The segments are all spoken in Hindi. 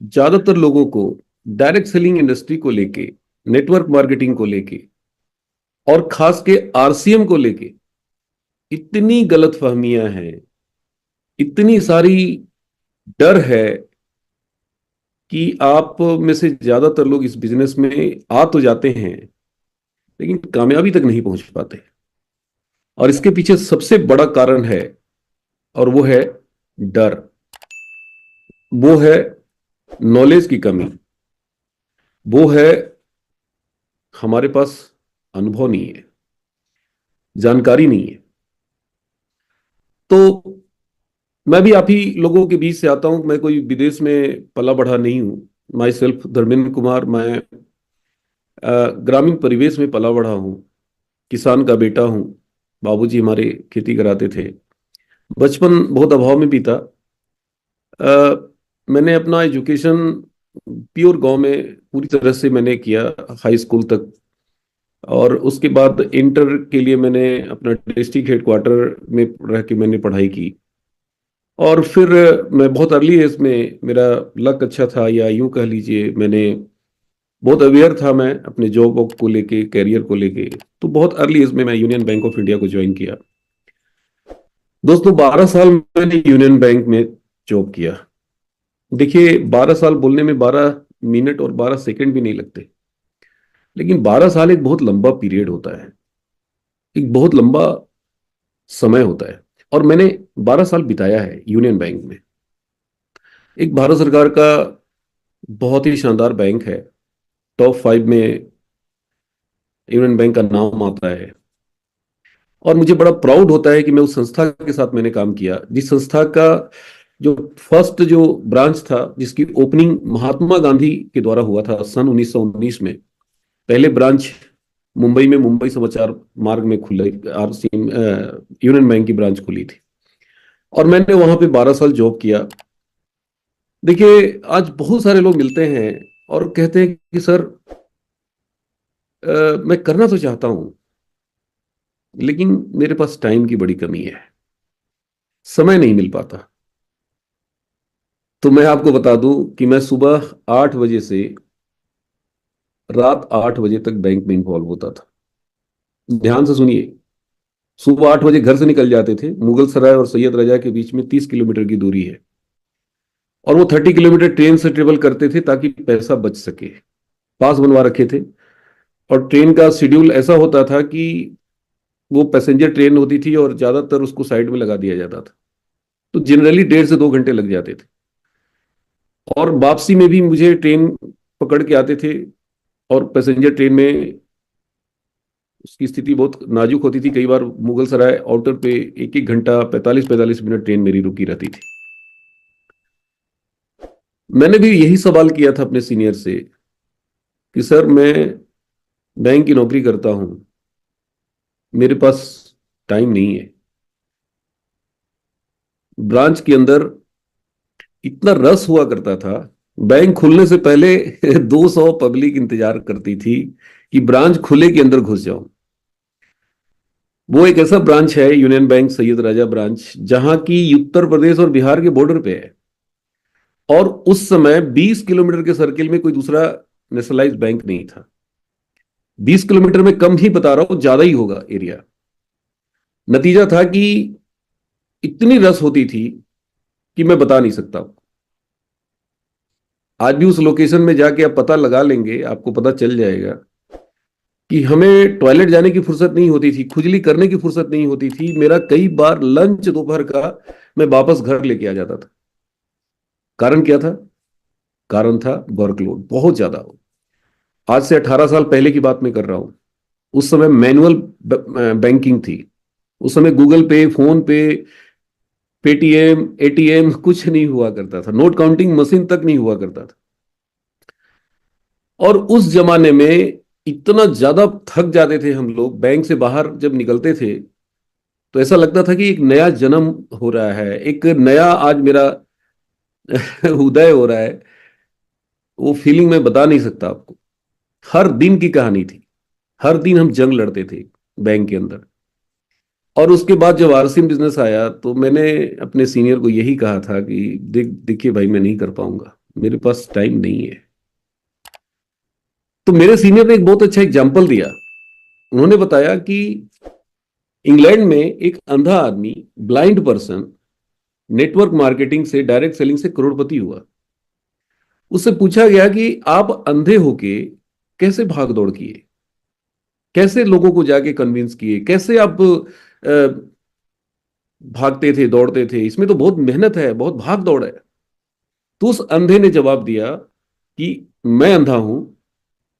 ज्यादातर लोगों को डायरेक्ट सेलिंग इंडस्ट्री को लेके, नेटवर्क मार्केटिंग को लेके और खास के आरसीएम को लेके इतनी गलतफहमियां हैं, इतनी सारी डर है कि आप में से ज्यादातर लोग इस बिजनेस में आ तो जाते हैं लेकिन कामयाबी तक नहीं पहुंच पाते। और इसके पीछे सबसे बड़ा कारण है, और वो है डर, वो है नॉलेज की कमी, वो है हमारे पास अनुभव नहीं है, जानकारी नहीं है। तो मैं भी आप ही लोगों के बीच से आता हूं। मैं कोई विदेश में पला बढ़ा नहीं हूं। माई सेल्फ धर्मेंद्र कुमार, मैं ग्रामीण परिवेश में पला बढ़ा हूं, किसान का बेटा हूं। बाबूजी हमारे खेती कराते थे। बचपन बहुत अभाव में बीता। मैंने अपना एजुकेशन प्योर गांव में पूरी तरह से मैंने किया, हाई स्कूल तक। और उसके बाद इंटर के लिए मैंने अपना डिस्ट्रिक्ट हेडक्वार्टर में रह के मैंने पढ़ाई की। और फिर मैं बहुत अर्ली एज में, मेरा लक अच्छा था या यूं कह लीजिए, मैंने बहुत अवेयर था मैं अपने जॉब को लेके, कैरियर को लेके। तो बहुत अर्ली एज में मैं यूनियन बैंक ऑफ इंडिया को ज्वाइन किया। दोस्तों, 12 साल मैंने यूनियन बैंक में जॉब किया। देखिए, 12 साल बोलने में 12 मिनट और 12 सेकंड भी नहीं लगते, लेकिन 12 साल एक बहुत लंबा पीरियड होता है, एक बहुत लंबा समय होता है। और मैंने 12 साल बिताया है यूनियन बैंक में। एक भारत सरकार का बहुत ही शानदार बैंक है। टॉप 5 में यूनियन बैंक का नाम आता है। और मुझे बड़ा प्राउड होता है कि मैं उस संस्था के साथ मैंने काम किया, जिस संस्था का जो फर्स्ट जो ब्रांच था, जिसकी ओपनिंग महात्मा गांधी के द्वारा हुआ था सन 1919 में। पहले ब्रांच मुंबई में, मुंबई समाचार मार्ग में खुले, आरसीएम यूनियन बैंक की ब्रांच खुली थी। और मैंने वहां पे 12 साल जॉब किया। देखिए, आज बहुत सारे लोग मिलते हैं और कहते हैं कि सर, मैं करना तो चाहता हूं लेकिन मेरे पास टाइम की बड़ी कमी है, समय नहीं मिल पाता। तो मैं आपको बता दूं कि मैं सुबह 8 बजे से रात 8 बजे तक बैंक में इन्वॉल्व होता था। ध्यान से सुनिए, सुबह 8 बजे घर से निकल जाते थे। मुगल सराय और सैयद रजा के बीच में 30 किलोमीटर की दूरी है। और वो 30 किलोमीटर ट्रेन से ट्रेवल करते थे ताकि पैसा बच सके। पास बनवा रखे थे। और ट्रेन का शेड्यूल ऐसा होता था कि वो पैसेंजर ट्रेन होती थी और ज्यादातर उसको साइड में लगा दिया जाता था। तो जनरली 1.5 से 2 घंटे लग जाते थे। और वापसी में भी मुझे ट्रेन पकड़ के आते थे। और पैसेंजर ट्रेन में उसकी स्थिति बहुत नाजुक होती थी। कई बार मुगल सराय आउटर पे 1-1 घंटा, 45-45 मिनट ट्रेन मेरी रुकी रहती थी। मैंने भी यही सवाल किया था अपने सीनियर से कि सर, मैं बैंक की नौकरी करता हूं, मेरे पास टाइम नहीं है। ब्रांच के अंदर इतना रस हुआ करता था, बैंक खुलने से पहले 200 पब्लिक इंतजार करती थी कि ब्रांच खुले के अंदर घुस जाऊं। वो एक ऐसा ब्रांच है, यूनियन बैंक सैयद राजा ब्रांच, जहां की उत्तर प्रदेश और बिहार के बॉर्डर पे है। और उस समय 20 किलोमीटर के सर्किल में कोई दूसरा नेशनलाइज बैंक नहीं था। 20 किलोमीटर में कम ही बता रहा हूं, ज्यादा ही होगा एरिया। नतीजा था कि इतनी रस होती थी कि मैं बता नहीं सकता। आज भी उस लोकेशन में जाके आप पता लगा लेंगे, आपको पता चल जाएगा कि हमें टॉयलेट जाने की फुर्सत नहीं होती थी, खुजली करने की फुर्सत नहीं होती थी। मेरा कई बार लंच दोपहर का मैं वापस घर लेके आ जाता था। कारण क्या था? कारण था वर्कलोड बहुत ज्यादा। आज से 18 साल पहले की बात मैं कर रहा हूं। उस समय मैनुअल बैंकिंग थी। उस समय गूगल पे, फोन पे, पेटीएम, एटीएम कुछ नहीं हुआ करता था। नोट काउंटिंग मशीन तक नहीं हुआ करता था। और उस जमाने में इतना ज्यादा थक जाते थे हम लोग, बैंक से बाहर जब निकलते थे तो ऐसा लगता था कि एक नया जन्म हो रहा है, एक नया आज मेरा उदय हो रहा है। वो फीलिंग मैं बता नहीं सकता आपको। हर दिन की कहानी थी। हर दिन हम जंग लड़ते थे बैंक के अंदर। और उसके बाद जब आरसीएम बिजनेस आया तो मैंने अपने सीनियर को यही कहा था कि देखिए भाई, मैं नहीं कर पाऊंगा। मेरे पास टाइम नहीं है। तो मेरे सीनियर ने एक बहुत अच्छा एग्जाम्पल दिया। उन्होंने बताया कि इंग्लैंड में एक अंधा आदमी, ब्लाइंड पर्सन, नेटवर्क मार्केटिंग से, डायरेक्ट सेलिंग से करोड़पति हुआ। उससे पूछा गया कि आप अंधे होके कैसे भाग दौड़ किए, कैसे लोगों को जाके कन्विंस किए, कैसे आप भागते थे, दौड़ते थे, इसमें तो बहुत मेहनत है, बहुत भाग दौड़ है। तो उस अंधे ने जवाब दिया कि मैं अंधा हूं,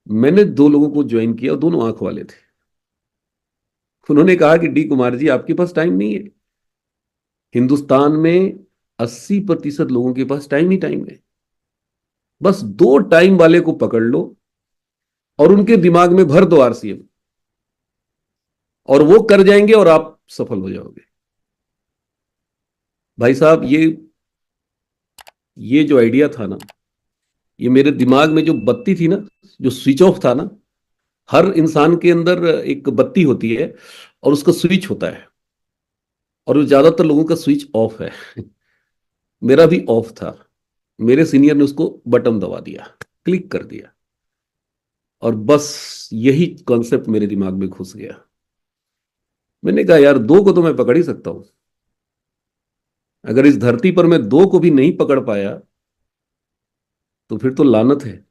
मैंने दो लोगों को ज्वाइन किया और दोनों आंख वाले थे। उन्होंने कहा कि डी कुमार जी, आपके पास टाइम नहीं है। हिंदुस्तान में 80% लोगों के पास टाइम ही टाइम है। बस दो टाइम वाले को पकड़ लो और उनके दिमाग में भर दो आरसीएम, और वो कर जाएंगे और आप सफल हो जाओगे। भाई साहब, ये जो आइडिया था ना, ये मेरे दिमाग में जो बत्ती थी ना, जो स्विच ऑफ था ना, हर इंसान के अंदर एक बत्ती होती है और उसका स्विच होता है, और वो ज्यादातर लोगों का स्विच ऑफ है। मेरा भी ऑफ था। मेरे सीनियर ने उसको बटन दबा दिया, क्लिक कर दिया, और बस यही कॉन्सेप्ट मेरे दिमाग में घुस गया। मैंने कहा यार, दो को तो मैं पकड़ ही सकता हूं। अगर इस धरती पर मैं दो को भी नहीं पकड़ पाया तो फिर तो लानत है।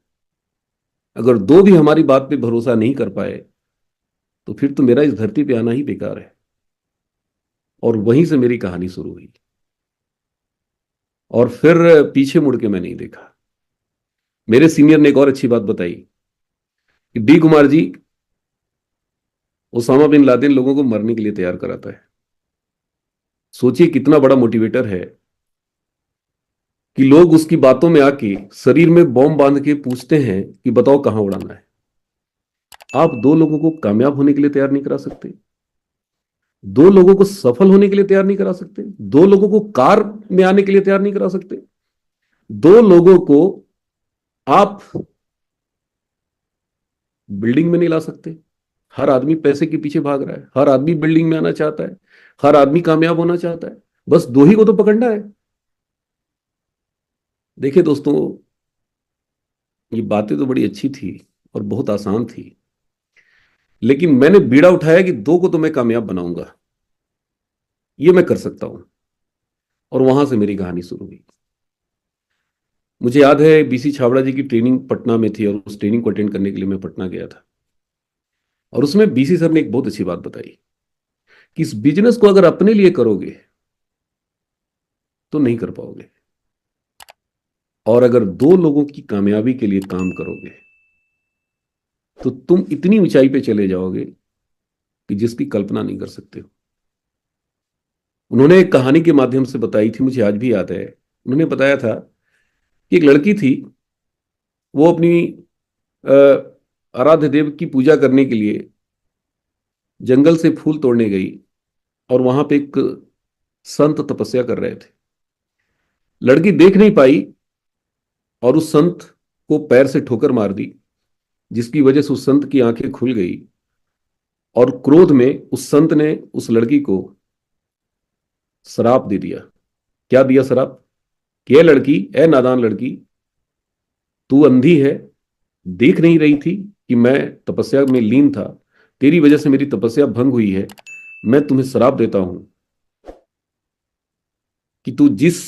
अगर दो भी हमारी बात पे भरोसा नहीं कर पाए तो फिर तो मेरा इस धरती पे आना ही बेकार है। और वहीं से मेरी कहानी शुरू हुई, और फिर पीछे मुड़ के मैं नहीं देखा। मेरे सीनियर ने एक और अच्छी बात बताई कि D Kumar ji, Osama bin Laden लोगों को मरने के लिए तैयार कराता है। सोचिए कितना बड़ा मोटिवेटर है कि लोग उसकी बातों में आके शरीर में बॉम्ब बांध के पूछते हैं कि बताओ कहां उड़ाना है। आप दो लोगों को कामयाब होने के लिए तैयार नहीं करा सकते, दो लोगों को सफल होने के लिए तैयार नहीं करा सकते, दो लोगों को कार में आने के लिए तैयार नहीं करा सकते, दो लोगों को आप बिल्डिंग में नहीं ला सकते। हर आदमी पैसे के पीछे भाग रहा है, हर आदमी बिल्डिंग में आना चाहता है, हर आदमी कामयाब होना चाहता है। बस दो ही को तो पकड़ना है। देखिए दोस्तों, ये बातें तो बड़ी अच्छी थी और बहुत आसान थी, लेकिन मैंने बीड़ा उठाया कि दो को तो मैं कामयाब बनाऊंगा, ये मैं कर सकता हूं। और वहां से मेरी कहानी शुरू हुई। मुझे याद है बीसी छाबड़ा जी की ट्रेनिंग पटना में थी, और उस ट्रेनिंग को अटेंड करने के लिए मैं पटना गया था। और उसमें बीसी सर ने एक बहुत अच्छी बात बताई कि इस बिजनेस को अगर अपने लिए करोगे तो नहीं कर पाओगे, और अगर दो लोगों की कामयाबी के लिए काम करोगे तो तुम इतनी ऊंचाई पे चले जाओगे कि जिसकी कल्पना नहीं कर सकते हो। उन्होंने एक कहानी के माध्यम से बताई थी, मुझे आज भी याद है। उन्होंने बताया था कि एक लड़की थी, वो अपनी आराध्य देव की पूजा करने के लिए जंगल से फूल तोड़ने गई, और वहां पे एक संत तपस्या कर रहे थे। लड़की देख नहीं पाई और उस संत को पैर से ठोकर मार दी, जिसकी वजह से उस संत की आंखें खुल गई। और क्रोध में उस संत ने उस लड़की को श्राप दे दिया। क्या दिया श्राप? कि ए लड़की, ए नादान लड़की, तू अंधी है, देख नहीं रही थी कि मैं तपस्या में लीन था, तेरी वजह से मेरी तपस्या भंग हुई है। मैं तुम्हें श्राप देता हूं कि तू जिस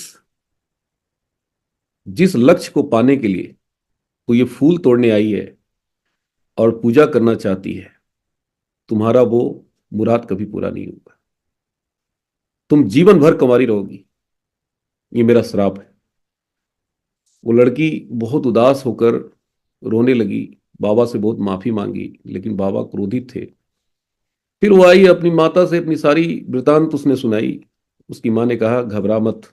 जिस लक्ष्य को पाने के लिए तू ये फूल तोड़ने आई है और पूजा करना चाहती है, तुम्हारा वो मुराद कभी पूरा नहीं होगा। तुम जीवन भर कुंवारी रहोगी, ये मेरा श्राप है। वो लड़की बहुत उदास होकर रोने लगी, बाबा से बहुत माफी मांगी, लेकिन बाबा क्रोधित थे। फिर वो आई, अपनी माता से अपनी सारी वृतांत उसने सुनाई। उसकी माँ ने कहा, घबरा मत,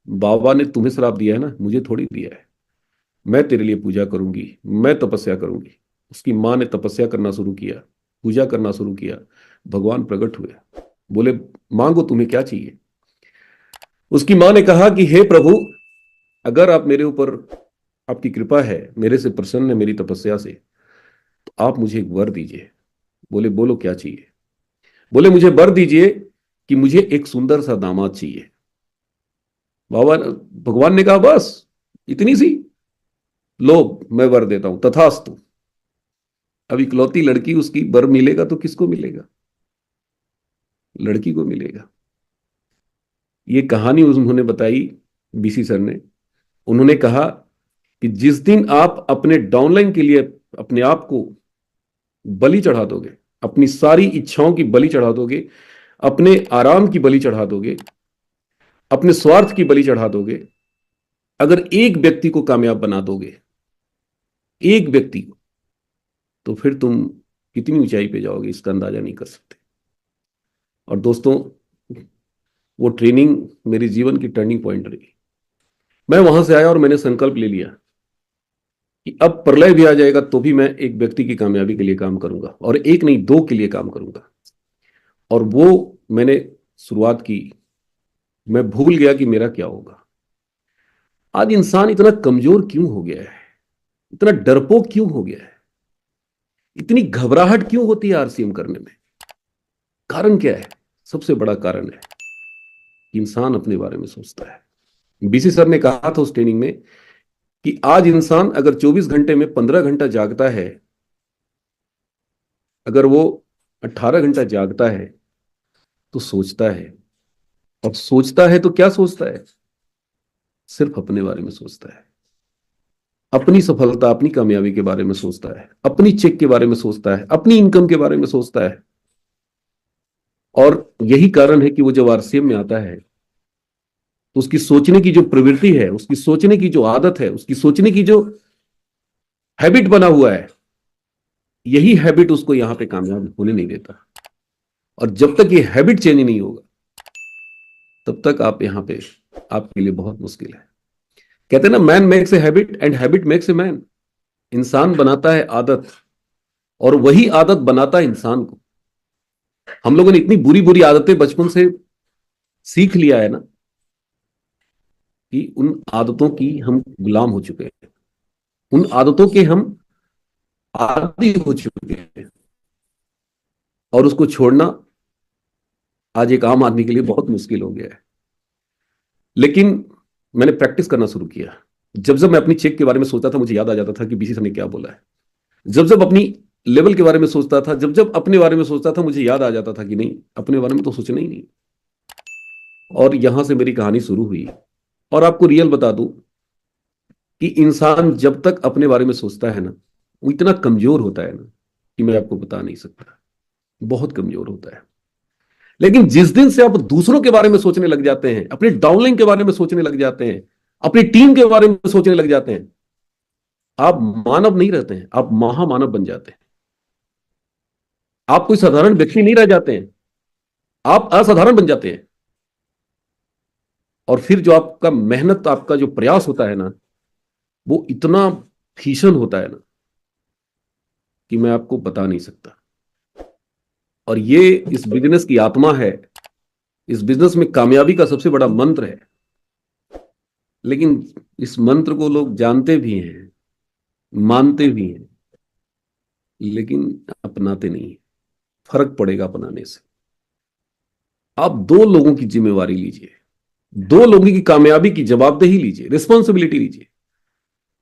बाबा ने तुम्हें श्राप दिया है ना, मुझे थोड़ी दिया है। मैं तेरे लिए पूजा करूंगी, मैं तपस्या करूंगी। उसकी माँ ने तपस्या करना शुरू किया, पूजा करना शुरू किया। भगवान प्रकट हुए, बोले मांगो, तुम्हें क्या चाहिए। उसकी माँ ने कहा कि हे प्रभु, अगर आप मेरे ऊपर, आपकी कृपा है, मेरे से प्रसन्न है, मेरी तपस्या से, तो आप मुझे एक वर दीजिए। बोले बोलो क्या चाहिए। बोले मुझे वर दीजिए कि मुझे एक सुंदर सा दामाद चाहिए। बाबा, भगवान ने कहा बस, इतनी सी, लो मैं वर देता हूं, तथास्तु। अब इकलौती लड़की, उसकी वर मिलेगा तो किसको मिलेगा? लड़की को मिलेगा। ये कहानी उन्होंने बताई, बीसी सर ने। उन्होंने कहा कि जिस दिन आप अपने डाउनलाइन के लिए अपने आप को बलि चढ़ा दोगे, अपनी सारी इच्छाओं की बलि चढ़ा दोगे, अपने आराम की बलि चढ़ा दोगे, अपने स्वार्थ की बलि चढ़ा दोगे, अगर एक व्यक्ति को कामयाब बना दोगे, एक व्यक्ति को, तो फिर तुम कितनी ऊंचाई पे जाओगे इसका अंदाजा नहीं कर सकते। और दोस्तों, वो ट्रेनिंग मेरी जीवन की टर्निंग पॉइंट रही। मैं वहां से आया और मैंने संकल्प ले लिया कि अब प्रलय भी आ जाएगा तो भी मैं एक व्यक्ति की कामयाबी के लिए काम करूंगा, और एक नहीं, दो के लिए काम करूंगा। और वो मैंने शुरुआत की। मैं भूल गया कि मेरा क्या होगा। आज इंसान इतना कमजोर क्यों हो गया है? इतना डरपोक क्यों हो गया है? इतनी घबराहट क्यों होती है आरसीएम करने में? कारण क्या है? सबसे बड़ा कारण है कि इंसान अपने बारे में सोचता है। बीसी सर ने कहा था उस ट्रेनिंग में कि आज इंसान अगर 24 घंटे में 15 घंटा जागता है, अगर वो 18 घंटा जागता है, तो सोचता है। और सोचता है तो क्या सोचता है? सिर्फ अपने बारे में सोचता है, अपनी सफलता, अपनी कामयाबी के बारे में सोचता है, अपनी चेक के बारे में सोचता है, अपनी इनकम के बारे में सोचता है। और यही कारण है कि वो जब आरसीएम में आता है तो उसकी सोचने की जो प्रवृत्ति है, उसकी सोचने की जो आदत है, उसकी सोचने की जो हैबिट बना हुआ है, यही हैबिट उसको यहां पे कामयाब होने नहीं देता। और जब तक ये हैबिट चेंज नहीं होगा, तब तक आप यहां पे, आपके लिए बहुत मुश्किल है। कहते हैं ना, man makes a habit and habit makes a man. इंसान बनाता है आदत, और वही आदत बनाता है इंसान को। हम लोगों ने इतनी बुरी बुरी आदतें बचपन से सीख लिया है ना, कि उन आदतों की हम गुलाम हो चुके हैं, उन आदतों के हम आदी हो चुके हैं। और उसको छोड़ना आज एक आम आदमी के लिए बहुत मुश्किल हो गया है। लेकिन मैंने प्रैक्टिस करना शुरू किया। जब जब मैं अपनी चेक के बारे में सोचता था, मुझे याद आ जाता था कि बीसी सर ने क्या बोला है। जब जब अपनी लेवल के बारे में सोचता था, जब जब अपने बारे में सोचता था, मुझे याद आ जाता था कि नहीं, अपने बारे में तो सोचना ही नहीं। और यहां से मेरी कहानी शुरू हुई। और आपको रियल बता दूं कि इंसान जब तक अपने बारे में सोचता है ना, वो इतना कमजोर होता है ना कि मैं आपको बता नहीं सकता। बहुत कमजोर होता है। लेकिन जिस दिन से आप दूसरों के बारे में सोचने लग जाते हैं, अपने डाउनलाइन के बारे में सोचने लग जाते हैं, अपनी टीम के बारे में सोचने लग जाते हैं, आप मानव नहीं रहते हैं, आप महामानव बन जाते हैं। आप कोई साधारण व्यक्ति नहीं रह जाते हैं, आप असाधारण बन जाते हैं। और फिर जो आपका मेहनत, आपका जो प्रयास होता है ना, वो इतना भीषण होता है ना कि मैं आपको बता नहीं सकता। और ये इस बिजनेस की आत्मा है। इस बिजनेस में कामयाबी का सबसे बड़ा मंत्र है। लेकिन इस मंत्र को लोग जानते भी हैं, मानते भी हैं, लेकिन अपनाते नहीं है। फर्क पड़ेगा अपनाने से। आप दो लोगों की जिम्मेवारी लीजिए, दो लोगों की कामयाबी की जवाबदेही लीजिए, रिस्पॉन्सिबिलिटी लीजिए।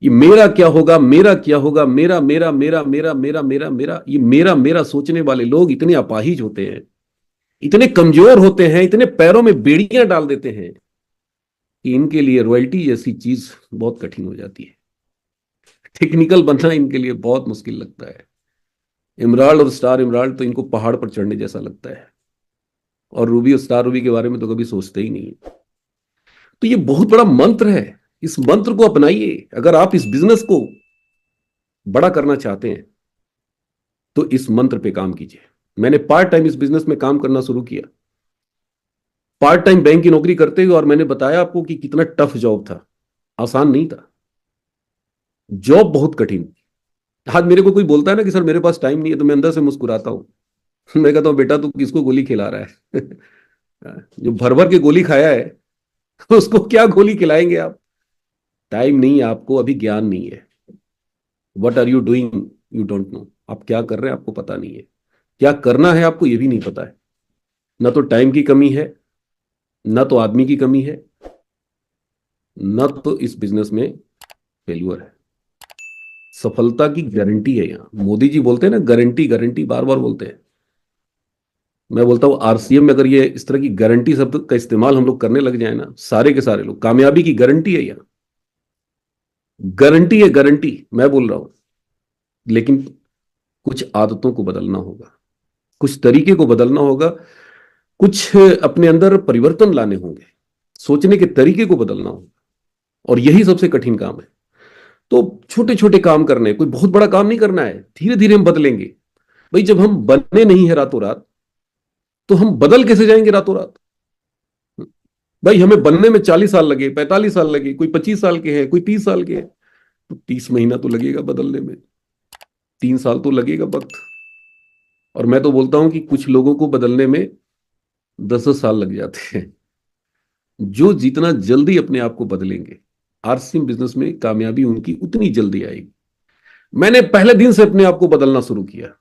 ये मेरा क्या होगा, मेरा क्या होगा, मेरा मेरा मेरा मेरा मेरा मेरा मेरा, ये मेरा मेरा सोचने वाले लोग इतने अपाहिज होते हैं, इतने कमजोर होते हैं, इतने पैरों में बेड़ियां डाल देते हैं कि इनके लिए रॉयल्टी जैसी चीज बहुत कठिन हो जाती है। टेक्निकल बनना इनके लिए बहुत मुश्किल लगता है। इमराल्ड और स्टार इमराल्ड तो इनको पहाड़ पर चढ़ने जैसा लगता है। और रूबी और स्टार रूबी के बारे में तो कभी सोचते ही नहीं है। तो ये बहुत बड़ा मंत्र है। इस मंत्र को अपनाइए। अगर आप इस बिजनेस को बड़ा करना चाहते हैं तो इस मंत्र पे काम कीजिए। मैंने पार्ट टाइम इस बिजनेस में काम करना शुरू किया, पार्ट टाइम बैंक की नौकरी करते हुए। और मैंने बताया आपको कि कितना टफ जॉब था, आसान नहीं था। जॉब बहुत कठिन। आज मेरे को कोई बोलता है ना कि सर मेरे पास टाइम नहीं है, तो मैं अंदर से मुस्कुराता हूं। मैं कहता हूं बेटा तू किसको गोली खिला रहा है? जो भर भर के गोली खाया है, उसको क्या गोली खिलाएंगे आप? टाइम नहीं है आपको, अभी ज्ञान नहीं है। What are you doing, you don't know. आप क्या कर रहे हैं आपको पता नहीं है। क्या करना है आपको ये भी नहीं पता है। ना तो टाइम की कमी है, ना तो आदमी की कमी है, ना तो इस बिजनेस में फेल्यूर है। सफलता की गारंटी है यहां। मोदी जी बोलते हैं ना, गारंटी गारंटी बार बार बोलते हैं। मैं बोलता हूं आरसीएम में अगर ये इस तरह की गारंटी शब्द का इस्तेमाल हम लोग करने लग जाए ना, सारे के सारे लोग, कामयाबी की गारंटी है यहाँ। गारंटी है, गारंटी मैं बोल रहा हूं। लेकिन कुछ आदतों को बदलना होगा, कुछ तरीके को बदलना होगा, कुछ अपने अंदर परिवर्तन लाने होंगे, सोचने के तरीके को बदलना होगा। और यही सबसे कठिन काम है। तो छोटे छोटे काम करने, कोई बहुत बड़ा काम नहीं करना है, धीरे धीरे हम बदलेंगे। भाई जब हम बने नहीं है रातों रात, तो हम बदल कैसे जाएंगे रातों रात? भाई हमें बनने में 40 साल लगे, 45 साल लगे, कोई 25 साल के हैं, कोई 30 साल के हैं, तो 30 महीना तो लगेगा बदलने में, 3 साल तो लगेगा वक्त। और मैं तो बोलता हूं कि कुछ लोगों को बदलने में 10 10 साल लग जाते हैं। जो जितना जल्दी अपने आप को बदलेंगे, आरसीएम बिजनेस में कामयाबी उनकी उतनी जल्दी आएगी। मैंने पहले दिन से अपने आप को बदलना शुरू किया,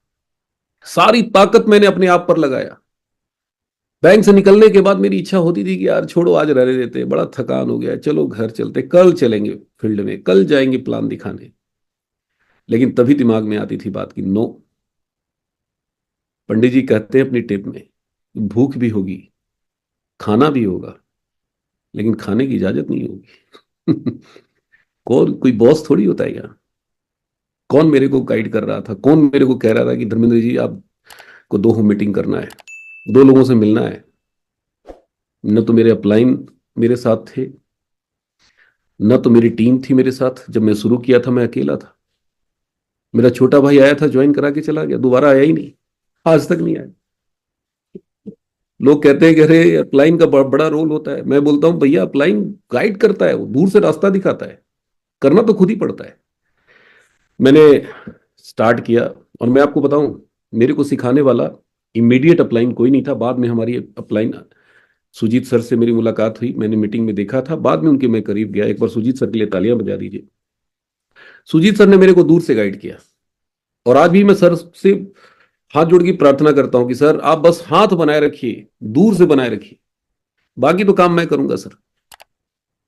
सारी ताकत मैंने अपने आप पर लगाया। बैंक से निकलने के बाद मेरी इच्छा होती थी कि यार छोड़ो, आज रहने देते, बड़ा थकान हो गया, चलो घर चलते, कल चलेंगे फील्ड में, कल जाएंगे प्लान दिखाने। लेकिन तभी दिमाग में आती थी बात की नो, पंडित जी कहते हैं अपनी टिप में, भूख भी होगी, खाना भी होगा, लेकिन खाने की इजाजत नहीं होगी। कौन, कोई बॉस थोड़ी होता है यहाँ। कौन मेरे को गाइड कर रहा था, कौन मेरे को कह रहा था कि धर्मेंद्र जी आपको 2 मीटिंग करना है, 2 लोगों से मिलना है? न तो मेरे अपलाइन मेरे साथ थे, न तो मेरी टीम थी मेरे साथ। जब मैं शुरू किया था मैं अकेला था। मेरा छोटा भाई आया था, ज्वाइन करा के चला गया, दोबारा आया ही नहीं, आज तक नहीं आया। लोग कहते हैं कि अरे अपलाइन का बड़ा रोल होता है। मैं बोलता हूं भैया, अपलाइन गाइड करता है, वो दूर से रास्ता दिखाता है, करना तो खुद ही पड़ता है। मैंने स्टार्ट किया, और मैं आपको बताऊं, मेरे को सिखाने वाला इमीडिएट अपलाइन कोई नहीं था। बाद में हमारी अपलाइन सुजीत सर से मेरी मुलाकात हुई, मैंने मीटिंग में देखा था, बाद में उनके मैं करीब गया। एक बार सुजीत सर के लिए तालियां बजा दीजिए। सुजीत सर ने मेरे को दूर से गाइड किया। और आज भी मैं सर से हाथ जोड़ के प्रार्थना करता हूं कि सर आप बस हाथ बनाए रखिए, दूर से बनाए रखिए, बाकी तो काम मैं करूंगा सर।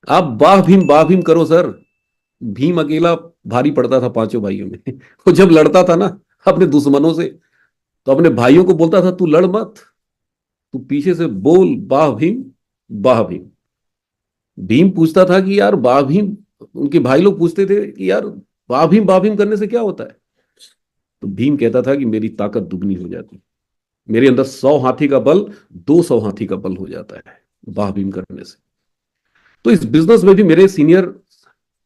आप बाह भीम करो सर। भीम अकेला भारी पड़ता था 5 भाइयों में। वो जब लड़ता था ना अपने दुश्मनों से, तो अपने भाइयों को बोलता था तू लड़ मत, तू पीछे से बोल बाह भीम, बाह भीम। भीम पूछता था कि यार बाह भीम, उनके भाई लोग पूछते थे कि यार बाह भीम करने से क्या होता है? तो भीम कहता था कि मेरी ताकत दुगनी हो जाती है, मेरे अंदर 100 हाथी का बल 200 हाथी का बल हो जाता है बाह भीम करने से। तो इस बिजनेस में भी मेरे सीनियर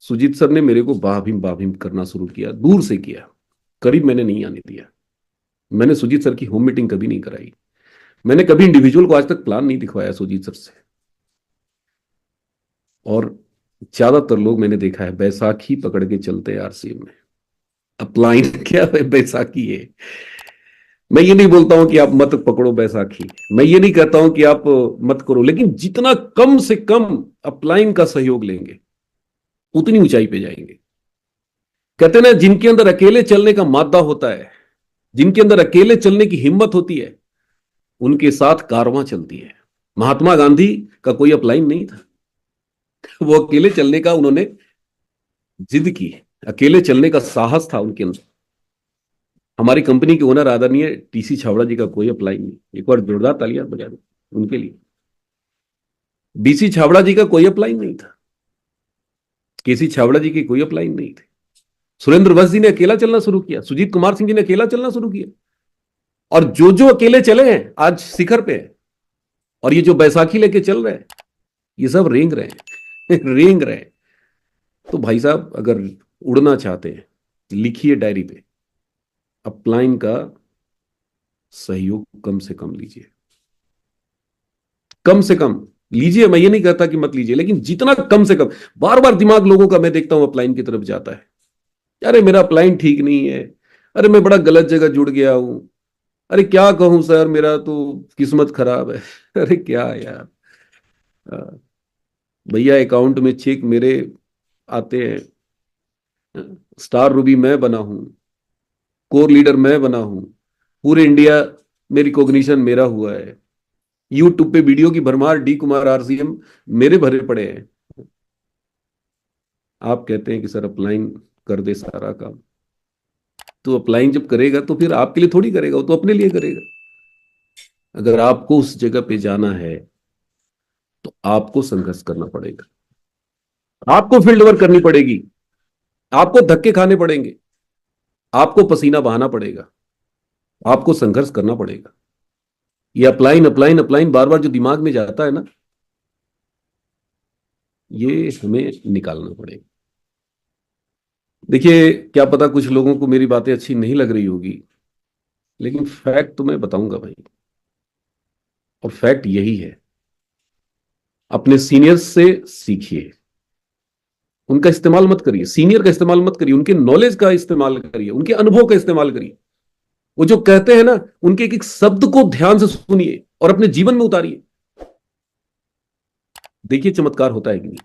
सुजीत सर ने मेरे को बाह भीम करना शुरू किया, दूर से किया, करीब मैंने नहीं आने दिया। मैंने सुजीत सर की होम मीटिंग कभी नहीं कराई, मैंने कभी इंडिविजुअल को आज तक प्लान नहीं दिखवाया सुजीत सर से। और ज्यादातर लोग मैंने देखा है बैसाखी पकड़ के चलते हैं आरसीएम में। अपलाइन क्या है, बैसाखी है। मैं ये नहीं बोलता हूं कि आप मत पकड़ो बैसाखी, मैं ये नहीं कहता हूं कि आप मत करो, लेकिन जितना कम से कम अपलाइन का सहयोग लेंगे, उतनी ऊंचाई पे जाएंगे। कहते हैं ना, जिनके अंदर अकेले चलने का मादा होता है, जिनके अंदर अकेले चलने की हिम्मत होती है, उनके साथ कारवां चलती है। महात्मा गांधी का कोई अपलाइन नहीं था, वो अकेले चलने का उन्होंने जिद की, अकेले चलने का साहस था उनके अंदर। हमारी कंपनी के ओनर आदरणीय टीसी छावड़ा जी का कोई अपलाइन नहीं। एक बार जोरदार तालियां बजा दो उनके लिए। बीसी छावड़ा जी का कोई अपलाइन नहीं था, केसी छावड़ा जी की कोई अपलाइन नहीं थे। सुरेंद्र वत्स जी ने अकेला चलना शुरू किया, सुजीत कुमार सिंह जी ने अकेला चलना शुरू किया। और जो जो अकेले चले हैं आज शिखर पे हैं, और ये जो बैसाखी लेके चल रहे हैं, ये सब रेंग रहे हैं। रेंग रहे हैं। तो भाई साहब, अगर उड़ना चाहते हैं, लिखिए डायरी पे, अपलाइन का सहयोग कम से कम लीजिए, कम से कम लीजिए। मैं ये नहीं कहता कि मत लीजिए, लेकिन जितना कम से कम। बार बार दिमाग लोगों का मैं देखता हूं अपलाइन की तरफ जाता है, अरे मेरा अपलाइन ठीक नहीं है, अरे मैं बड़ा गलत जगह जुड़ गया हूं, अरे क्या कहूं सर, मेरा तो किस्मत खराब है। अरे क्या यार, भैया अकाउंट में चेक मेरे आते हैं, स्टार रूबी मैं बना हूं, कोर लीडर मैं बना हूं, पूरे इंडिया में रिकॉग्निशन मेरा हुआ है, यूट्यूब पे वीडियो की भरमार, डी कुमार आरसीएम मेरे भरे पड़े हैं। आप कहते हैं कि सर अपलाइन कर दे सारा काम, तो अपलाइन जब करेगा तो फिर आपके लिए थोड़ी करेगा, वो तो अपने लिए करेगा। अगर आपको उस जगह पे जाना है तो आपको संघर्ष करना पड़ेगा, आपको फील्ड वर्क करनी पड़ेगी, आपको धक्के खाने पड़ेंगे, आपको पसीना बहाना पड़ेगा, आपको संघर्ष करना पड़ेगा। ये अपलाइन अपलाइन अपलाइन बार बार जो दिमाग में जाता है ना, ये हमें निकालना पड़ेगा। देखिए, क्या पता कुछ लोगों को मेरी बातें अच्छी नहीं लग रही होगी, लेकिन फैक्ट तो मैं बताऊंगा भाई। और फैक्ट यही है, अपने सीनियर्स से सीखिए, उनका इस्तेमाल मत करिए, सीनियर का इस्तेमाल मत करिए, उनके नॉलेज का इस्तेमाल करिए, उनके अनुभव का इस्तेमाल करिए। वो जो कहते हैं ना, उनके एक एक शब्द को ध्यान से सुनिए और अपने जीवन में उतारिए। देखिए चमत्कार होता है कि नहीं।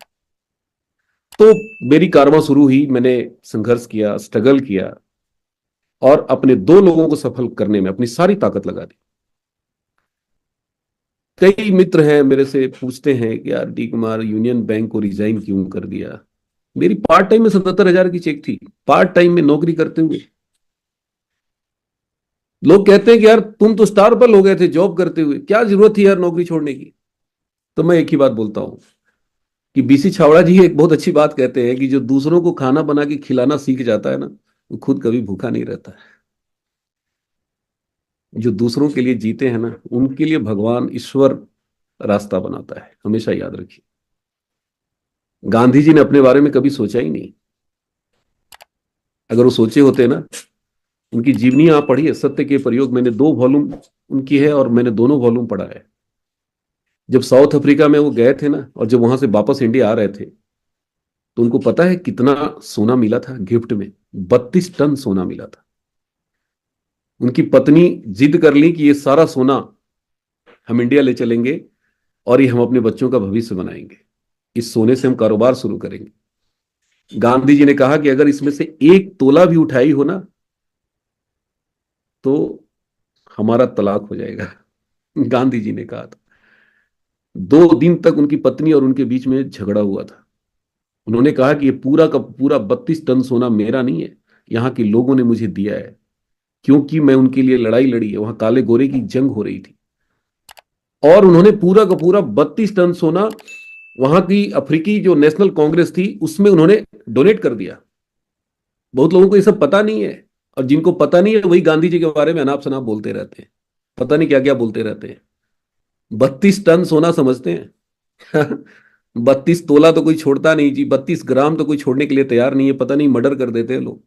तो मेरी कारवां शुरू हुई, मैंने संघर्ष किया, स्ट्रगल किया, और अपने दो लोगों को सफल करने में अपनी सारी ताकत लगा दी। कई मित्र हैं मेरे से पूछते हैं कि यार डी कुमार, यूनियन बैंक को रिजाइन क्यों कर दिया? मेरी पार्ट टाइम में 77,000 की चेक थी, पार्ट टाइम में नौकरी करते हुए। लोग कहते हैं कि यार तुम तो स्टार पर हो गए थे जॉब करते हुए, क्या जरूरत थी यार नौकरी छोड़ने की? तो मैं एक ही बात बोलता हूं कि बीसी छावड़ा जी एक बहुत अच्छी बात कहते हैं कि जो दूसरों को खाना बना के खिलाना सीख जाता है ना, वो खुद कभी भूखा नहीं रहता है। जो दूसरों के लिए जीते हैं ना, उनके लिए भगवान ईश्वर रास्ता बनाता है, हमेशा याद रखिए। गांधी जी ने अपने बारे में कभी सोचा ही नहीं। अगर वो सोचे होते ना, उनकी जीवनी आप पढ़िए, सत्य के प्रयोग, मैंने 2 वॉल्यूम उनकी है और मैंने दोनों वॉल्यूम पढ़ा है। जब साउथ अफ्रीका में वो गए थे ना, और जब वहां से वापस इंडिया आ रहे थे, तो उनको पता है कितना सोना मिला था गिफ्ट में? 32 टन सोना मिला था। उनकी पत्नी जिद कर ली कि ये सारा सोना हम इंडिया ले चलेंगे और ये हम अपने बच्चों का भविष्य बनाएंगे, इस सोने से हम कारोबार शुरू करेंगे। गांधी जी ने कहा कि अगर इसमें से 1 तोला भी उठाई हो ना, तो हमारा तलाक हो जाएगा। गांधी जी ने कहा था। 2 दिन तक उनकी पत्नी और उनके बीच में झगड़ा हुआ था। उन्होंने कहा कि ये पूरा का पूरा 32 टन सोना मेरा नहीं है, यहाँ के लोगों ने मुझे दिया है, क्योंकि मैं उनके लिए लड़ाई लड़ी है। वहां काले गोरे की जंग हो रही थी, और उन्होंने पूरा का पूरा 32 टन सोना वहां की अफ्रीकी जो नेशनल कांग्रेस थी उसमें उन्होंने डोनेट कर दिया। बहुत लोगों को ये सब पता नहीं है, और जिनको पता नहीं है वही गांधी जी के बारे में अनाप शनाप बोलते रहते हैं, पता नहीं क्या क्या बोलते रहते हैं। 32 टन सोना समझते हैं? 32 तोला तो कोई छोड़ता नहीं जी, 32 ग्राम तो कोई छोड़ने के लिए तैयार नहीं है, पता नहीं मर्डर कर देते हैं लोग।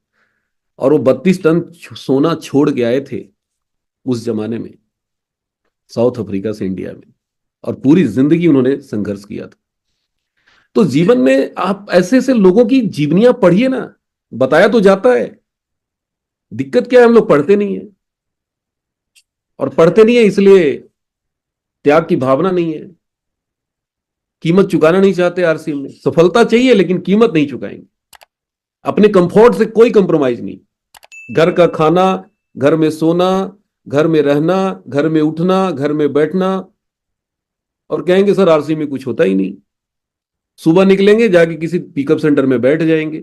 और वो 32 टन सोना छोड़ के आए थे उस जमाने में, साउथ अफ्रीका से इंडिया में, और पूरी जिंदगी उन्होंने संघर्ष किया था। तो जीवन में आप ऐसे ऐसे लोगों की जीवनियां पढ़िए ना, बताया तो जाता है। दिक्कत क्या है, हम लोग पढ़ते नहीं है। और पढ़ते नहीं है इसलिए त्याग की भावना नहीं है, कीमत चुकाना नहीं चाहते। आरसीएम में सफलता चाहिए लेकिन कीमत नहीं चुकाएंगे, अपने कंफर्ट से कोई कंप्रोमाइज नहीं। घर का खाना, घर में सोना, घर में रहना, घर में उठना, घर में बैठना, और कहेंगे सर आरसीएम में कुछ होता ही नहीं। सुबह निकलेंगे, जाके किसी पिकअप सेंटर में बैठ जाएंगे।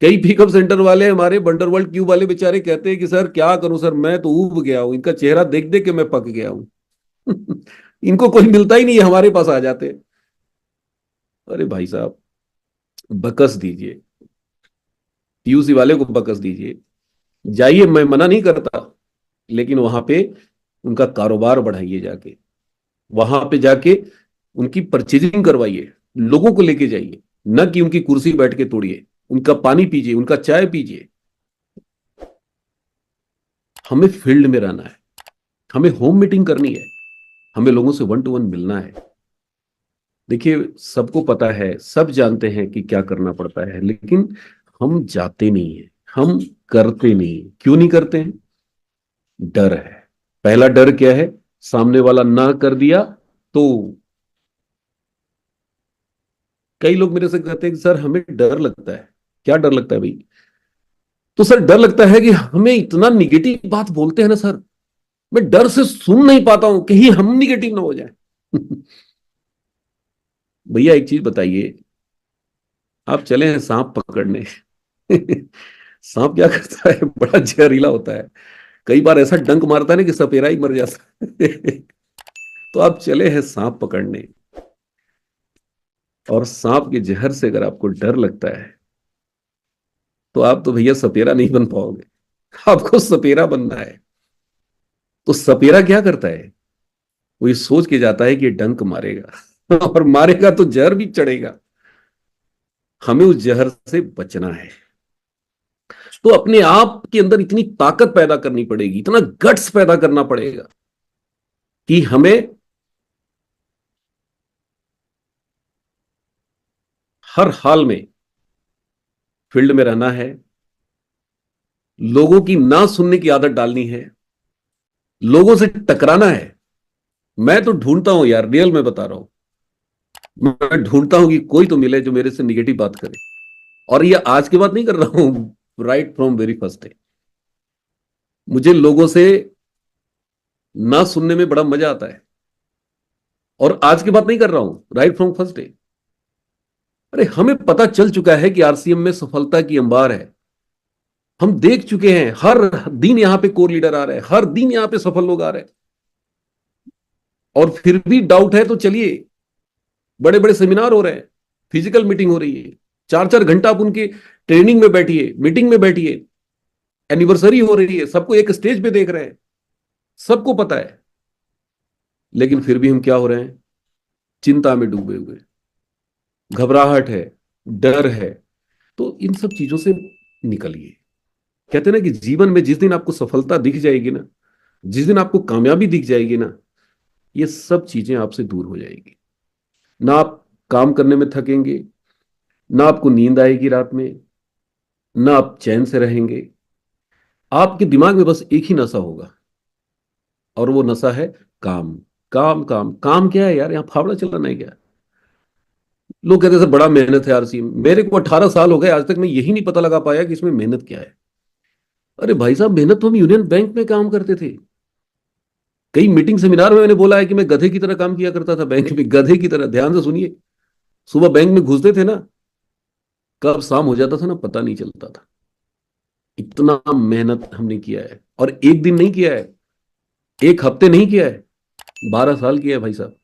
कई पिकअप सेंटर वाले हमारे बंडरवर्ल्ड क्यूब वाले बेचारे कहते हैं कि सर क्या करूं सर, मैं तो ऊब गया हूं, इनका चेहरा देख देख के मैं पक गया हूं। इनको कोई मिलता ही नहीं है, हमारे पास आ जाते हैं। अरे भाई साहब, बकस दीजिए, पीयूसी वाले को बकस दीजिए, जाइए, मैं मना नहीं करता, लेकिन वहां पे उनका कारोबार बढ़ाइए, जाके वहां पे जाके उनकी परचेजिंग करवाइए, लोगों को लेके जाइए, न कि उनकी कुर्सी बैठ के तोड़िए। उनका पानी पीजिए, उनका चाय पीजिए। हमें फील्ड में रहना है, हमें होम मीटिंग करनी है, हमें लोगों से 1 to 1 मिलना है। देखिए सबको पता है, सब जानते हैं कि क्या करना पड़ता है, लेकिन हम जाते नहीं है, हम करते नहीं है। क्यों नहीं करते हैं? डर है। पहला डर क्या है? सामने वाला ना कर दिया तो। कई लोग मेरे से कहते हैं कि सर हमें डर लगता है। क्या डर लगता है भाई? तो सर डर लगता है कि हमें इतना निगेटिव बात बोलते हैं ना सर, मैं डर से सुन नहीं पाता हूं, कहीं हम निगेटिव ना हो जाए। भैया एक चीज बताइए, आप चले हैं सांप पकड़ने। सांप क्या करता है, बड़ा जहरीला होता है। कई बार ऐसा डंक मारता है ना कि सपेरा ही मर जाता है। तो आप चले हैं सांप पकड़ने, और सांप के जहर से अगर आपको डर लगता है, तो आप तो भैया सपेरा नहीं बन पाओगे। आपको सपेरा बनना है। तो सपेरा क्या करता है, वो ये सोच के जाता है कि ये डंक मारेगा और मारेगा तो जहर भी चढ़ेगा। हमें उस जहर से बचना है। तो अपने आप के अंदर इतनी ताकत पैदा करनी पड़ेगी, इतना गट्स पैदा करना पड़ेगा कि हमें हर हाल में फील्ड में रहना है, लोगों की ना सुनने की आदत डालनी है, लोगों से टकराना है। मैं तो ढूंढता हूं यार, रियल में बता रहा हूं, मैं ढूंढता हूं कि कोई तो मिले जो मेरे से निगेटिव बात करे। और ये आज की बात नहीं कर रहा हूं, right from very first day. मुझे लोगों से ना सुनने में बड़ा मजा आता है। और आज की बात नहीं कर रहा हूं, राइट फ्रॉम फर्स्ट डे। अरे हमें पता चल चुका है कि आरसीएम में सफलता की अंबार है। हम देख चुके हैं, हर दिन यहां पे कोर लीडर आ रहे हैं, हर दिन यहां पे सफल लोग आ रहे हैं। और फिर भी डाउट है तो चलिए, बड़े बड़े सेमिनार हो रहे हैं, फिजिकल मीटिंग हो रही है, 4 4 घंटा आप उनके ट्रेनिंग में बैठिए, मीटिंग में बैठिए, एनिवर्सरी हो रही है, सबको एक स्टेज पे देख रहे हैं, सबको पता है। लेकिन फिर भी हम क्या हो रहे हैं, चिंता में डूबे हुए, घबराहट है, डर है। तो इन सब चीजों से निकलिए। कहते हैं ना कि जीवन में जिस दिन आपको सफलता दिख जाएगी ना, जिस दिन आपको कामयाबी दिख जाएगी ना, ये सब चीजें आपसे दूर हो जाएगी। ना आप काम करने में थकेंगे, ना आपको नींद आएगी रात में, ना आप चैन से रहेंगे। आपके दिमाग में बस एक ही नशा होगा, और वो नशा है काम। काम काम काम क्या है यार, यहाँ फावड़ा चलाना है क्या? लोग कहते हैं सर बड़ा मेहनत है आरसी में। मेरे को 18 साल हो गए, आज तक मैं यही नहीं पता लगा पाया कि इसमें मेहनत क्या है। अरे भाई साहब, मेहनत तो हम यूनियन बैंक में काम करते थे। कई मीटिंग सेमिनार में मैंने बोला है कि मैं गधे की तरह काम किया करता था बैंक में, गधे की तरह। ध्यान से सुनिए, सुबह बैंक में घुसते थे ना, कब शाम हो जाता था ना पता नहीं चलता था। इतना मेहनत हमने किया है, और एक दिन नहीं किया है, एक हफ्ते नहीं किया है, 12 साल किया है भाई साहब।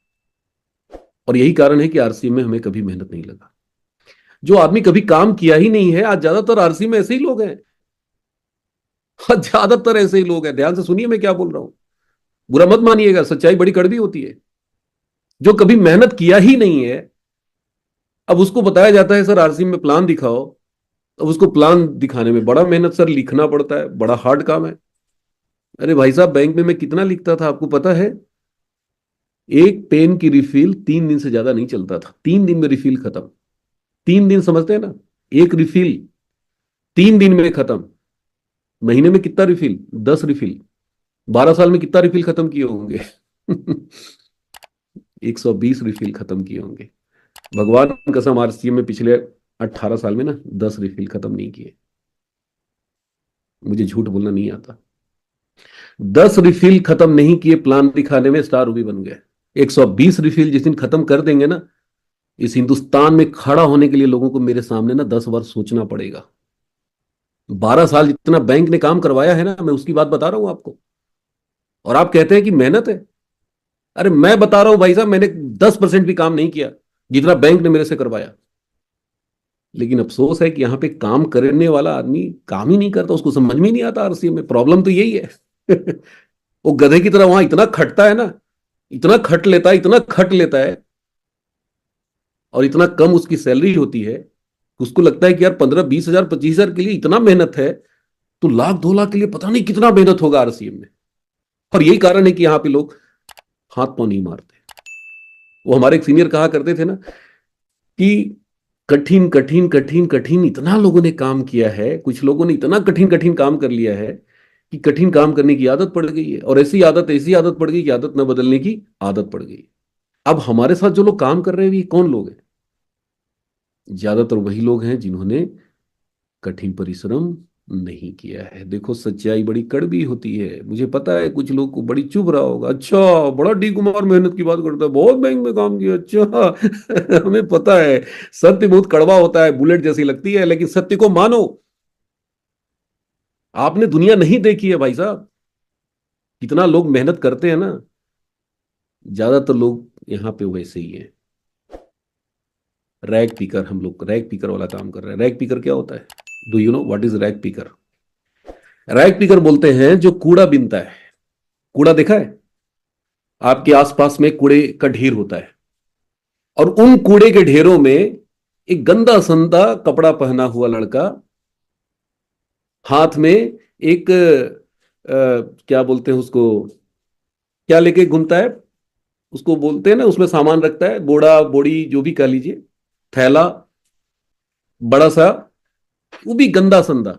और यही कारण है कि आरसी में हमें कभी मेहनत नहीं लगा। जो आदमी कभी काम किया ही नहीं है, आज ज्यादातर आरसी में ऐसे ही लोग हैं। आज ज्यादातर ऐसे ही लोग हैं। ध्यान से सुनिए मैं क्या बोल रहा हूं, बुरा मत मानिएगा, सच्चाई बड़ी कड़वी होती है। जो कभी मेहनत किया ही नहीं है, अब उसको बताया जाता है सर आरसी में प्लान दिखाओ। अब उसको प्लान दिखाने में बड़ा मेहनत सर, लिखना पड़ता है, बड़ा हार्ड काम है। अरे भाई साहब, बैंक में मैं कितना लिखता था आपको पता है? एक पेन की रिफिल 3 दिन से ज्यादा नहीं चलता था, 3 दिन में रिफिल खत्म। 3 दिन समझते हैं ना, एक रिफिल 3 दिन में खत्म। महीने में कितना रिफिल? 10 रिफिल। 12 साल में कितना रिफिल खत्म किए होंगे? 120 रिफिल खत्म किए होंगे। भगवान कसम, आरसीएम में पिछले 18 साल में ना 10 रिफिल खत्म नहीं किए। मुझे झूठ बोलना नहीं आता। 10 रिफिल खत्म नहीं किए प्लान दिखाने में, स्टार रूबी बन गए। 120 रिफिल जिस दिन खत्म कर देंगे ना, इस हिंदुस्तान में खड़ा होने के लिए लोगों को मेरे सामने ना 10 बार सोचना पड़ेगा। 12 साल जितना बैंक ने काम करवाया है ना, मैं उसकी बात बता रहा हूं आपको। और आप कहते हैं कि मेहनत है। अरे मैं बता रहा हूं भाई साहब, मैंने 10% भी काम नहीं किया जितना बैंक ने मेरे से करवाया। लेकिन अफसोस है कि यहाँ पे काम करने वाला आदमी काम ही नहीं करता, उसको समझ में ही नहीं आता आरसीएम में। प्रॉब्लम तो यही है। वो गधे की तरह वहां इतना खटता है ना, इतना खट लेता है, इतना खट लेता है, और इतना कम उसकी सैलरी होती है। उसको लगता है कि यार 15 20 हजार 25 हजार के लिए इतना मेहनत है, तो 1 लाख 2 लाख के लिए पता नहीं कितना मेहनत होगा आरसीएम में। और यही कारण है कि यहाँ पे लोग हाथ पांव नहीं मारते। वो हमारे एक सीनियर कहा करते थे ना कि कठिन कठिन कठिन कठिन इतना लोगों ने काम किया है, कुछ लोगों ने इतना कठिन कठिन काम कर लिया है कि कठिन काम करने की आदत पड़ गई है। और ऐसी आदत पड़ गई कि आदत न बदलने की आदत पड़ गई। अब हमारे साथ जो लोग काम कर रहे हैं, ये कौन लोग हैं? ज्यादातर वही लोग हैं जिन्होंने कठिन परिश्रम नहीं किया है। देखो सच्चाई बड़ी कड़वी होती है, मुझे पता है कुछ लोग को बड़ी चुभ रहा होगा, अच्छा बड़ा डी कुमार मेहनत की बात करता है, बहुत बैंक में काम किया, अच्छा हमें पता है सत्य बहुत कड़वा होता है, बुलेट जैसी लगती है, लेकिन सत्य को मानो। आपने दुनिया नहीं देखी है भाई साहब, कितना लोग मेहनत करते हैं ना, ज्यादातर लोग यहाँ पे वैसे ही है। रैग पीकर, हम लोग रैग पीकर वाला काम कर रहे हैं। रैग पीकर क्या होता है? Do you know what is rag पीकर? रैग पीकर बोलते हैं जो कूड़ा बीनता है। कूड़ा देखा है? आपके आसपास में कूड़े का ढेर होता है, और उन कूड़े के ढेरों में एक गंदा संदा कपड़ा पहना हुआ लड़का हाथ में एक क्या बोलते हैं उसको, क्या लेके घूमता है, उसको बोलते हैं ना, उसमें सामान रखता है, बोड़ा बोड़ी जो भी कह लीजिए, थैला बड़ा सा, वो भी गंदा संदा।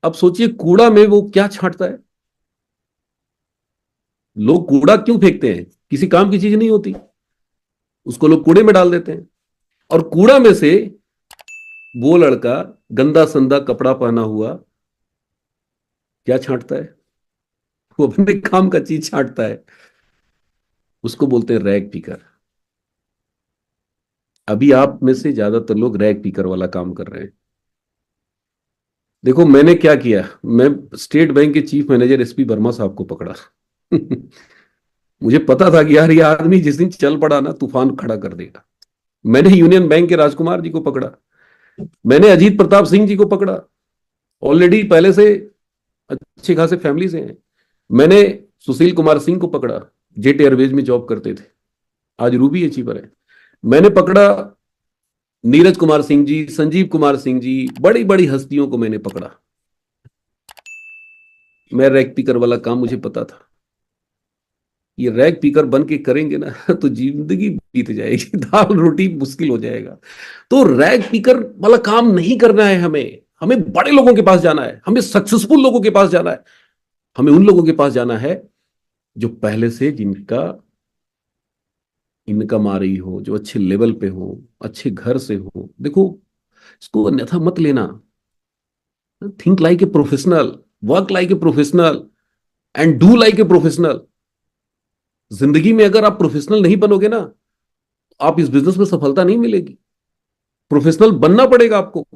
अब सोचिए कूड़ा में वो क्या छांटता है। लोग कूड़ा क्यों फेंकते हैं? किसी काम की चीज नहीं होती, उसको लोग कूड़े में डाल देते हैं। और कूड़ा में से वो लड़का गंदा संदा कपड़ा पहना हुआ क्या छांटता है? वो अपने काम का चीज छांटता है। उसको बोलते हैं रैग पीकर। अभी आप में से ज्यादातर लोग रैग पीकर वाला काम कर रहे हैं। देखो मैंने क्या किया, मैं स्टेट बैंक के चीफ मैनेजर एसपी वर्मा साहब को पकड़ा। मुझे पता था कि यार ये आदमी जिस दिन चल पड़ा ना तूफान खड़ा कर देगा। मैंने यूनियन बैंक के राजकुमार जी को पकड़ा, मैंने अजीत प्रताप सिंह जी को पकड़ा, ऑलरेडी पहले से अच्छे खासे फैमिली से हैं। मैंने सुशील कुमार सिंह को पकड़ा, जेट एयरवेज में जॉब करते थे, आज रूबी अचीवर है। मैंने पकड़ा नीरज कुमार सिंह जी, संजीव कुमार सिंह जी, बड़ी बड़ी हस्तियों को मैंने पकड़ा। मैं रैग पीकर वाला काम मुझे पता था। ये रैग पीकर बन के करेंगे ना तो जिंदगी बीत जाएगी, दाल रोटी मुश्किल हो जाएगा। तो रैग पीकर वाला काम नहीं करना है हमें। हमें बड़े लोगों के पास जाना है, हमें सक्सेसफुल लोगों के पास जाना है, हमें उन लोगों के पास जाना है जो पहले से जिनका इनकम आ रही हो, जो अच्छे लेवल पे हो, अच्छे घर से हो। देखो इसको अन्यथा मत लेना। Think like a professional, work like a professional, and do like a professional. जिंदगी में अगर आप प्रोफेशनल नहीं बनोगे ना, आप इस बिजनेस में सफलता नहीं मिलेगी। प्रोफेशनल बनना पड़ेगा आपको।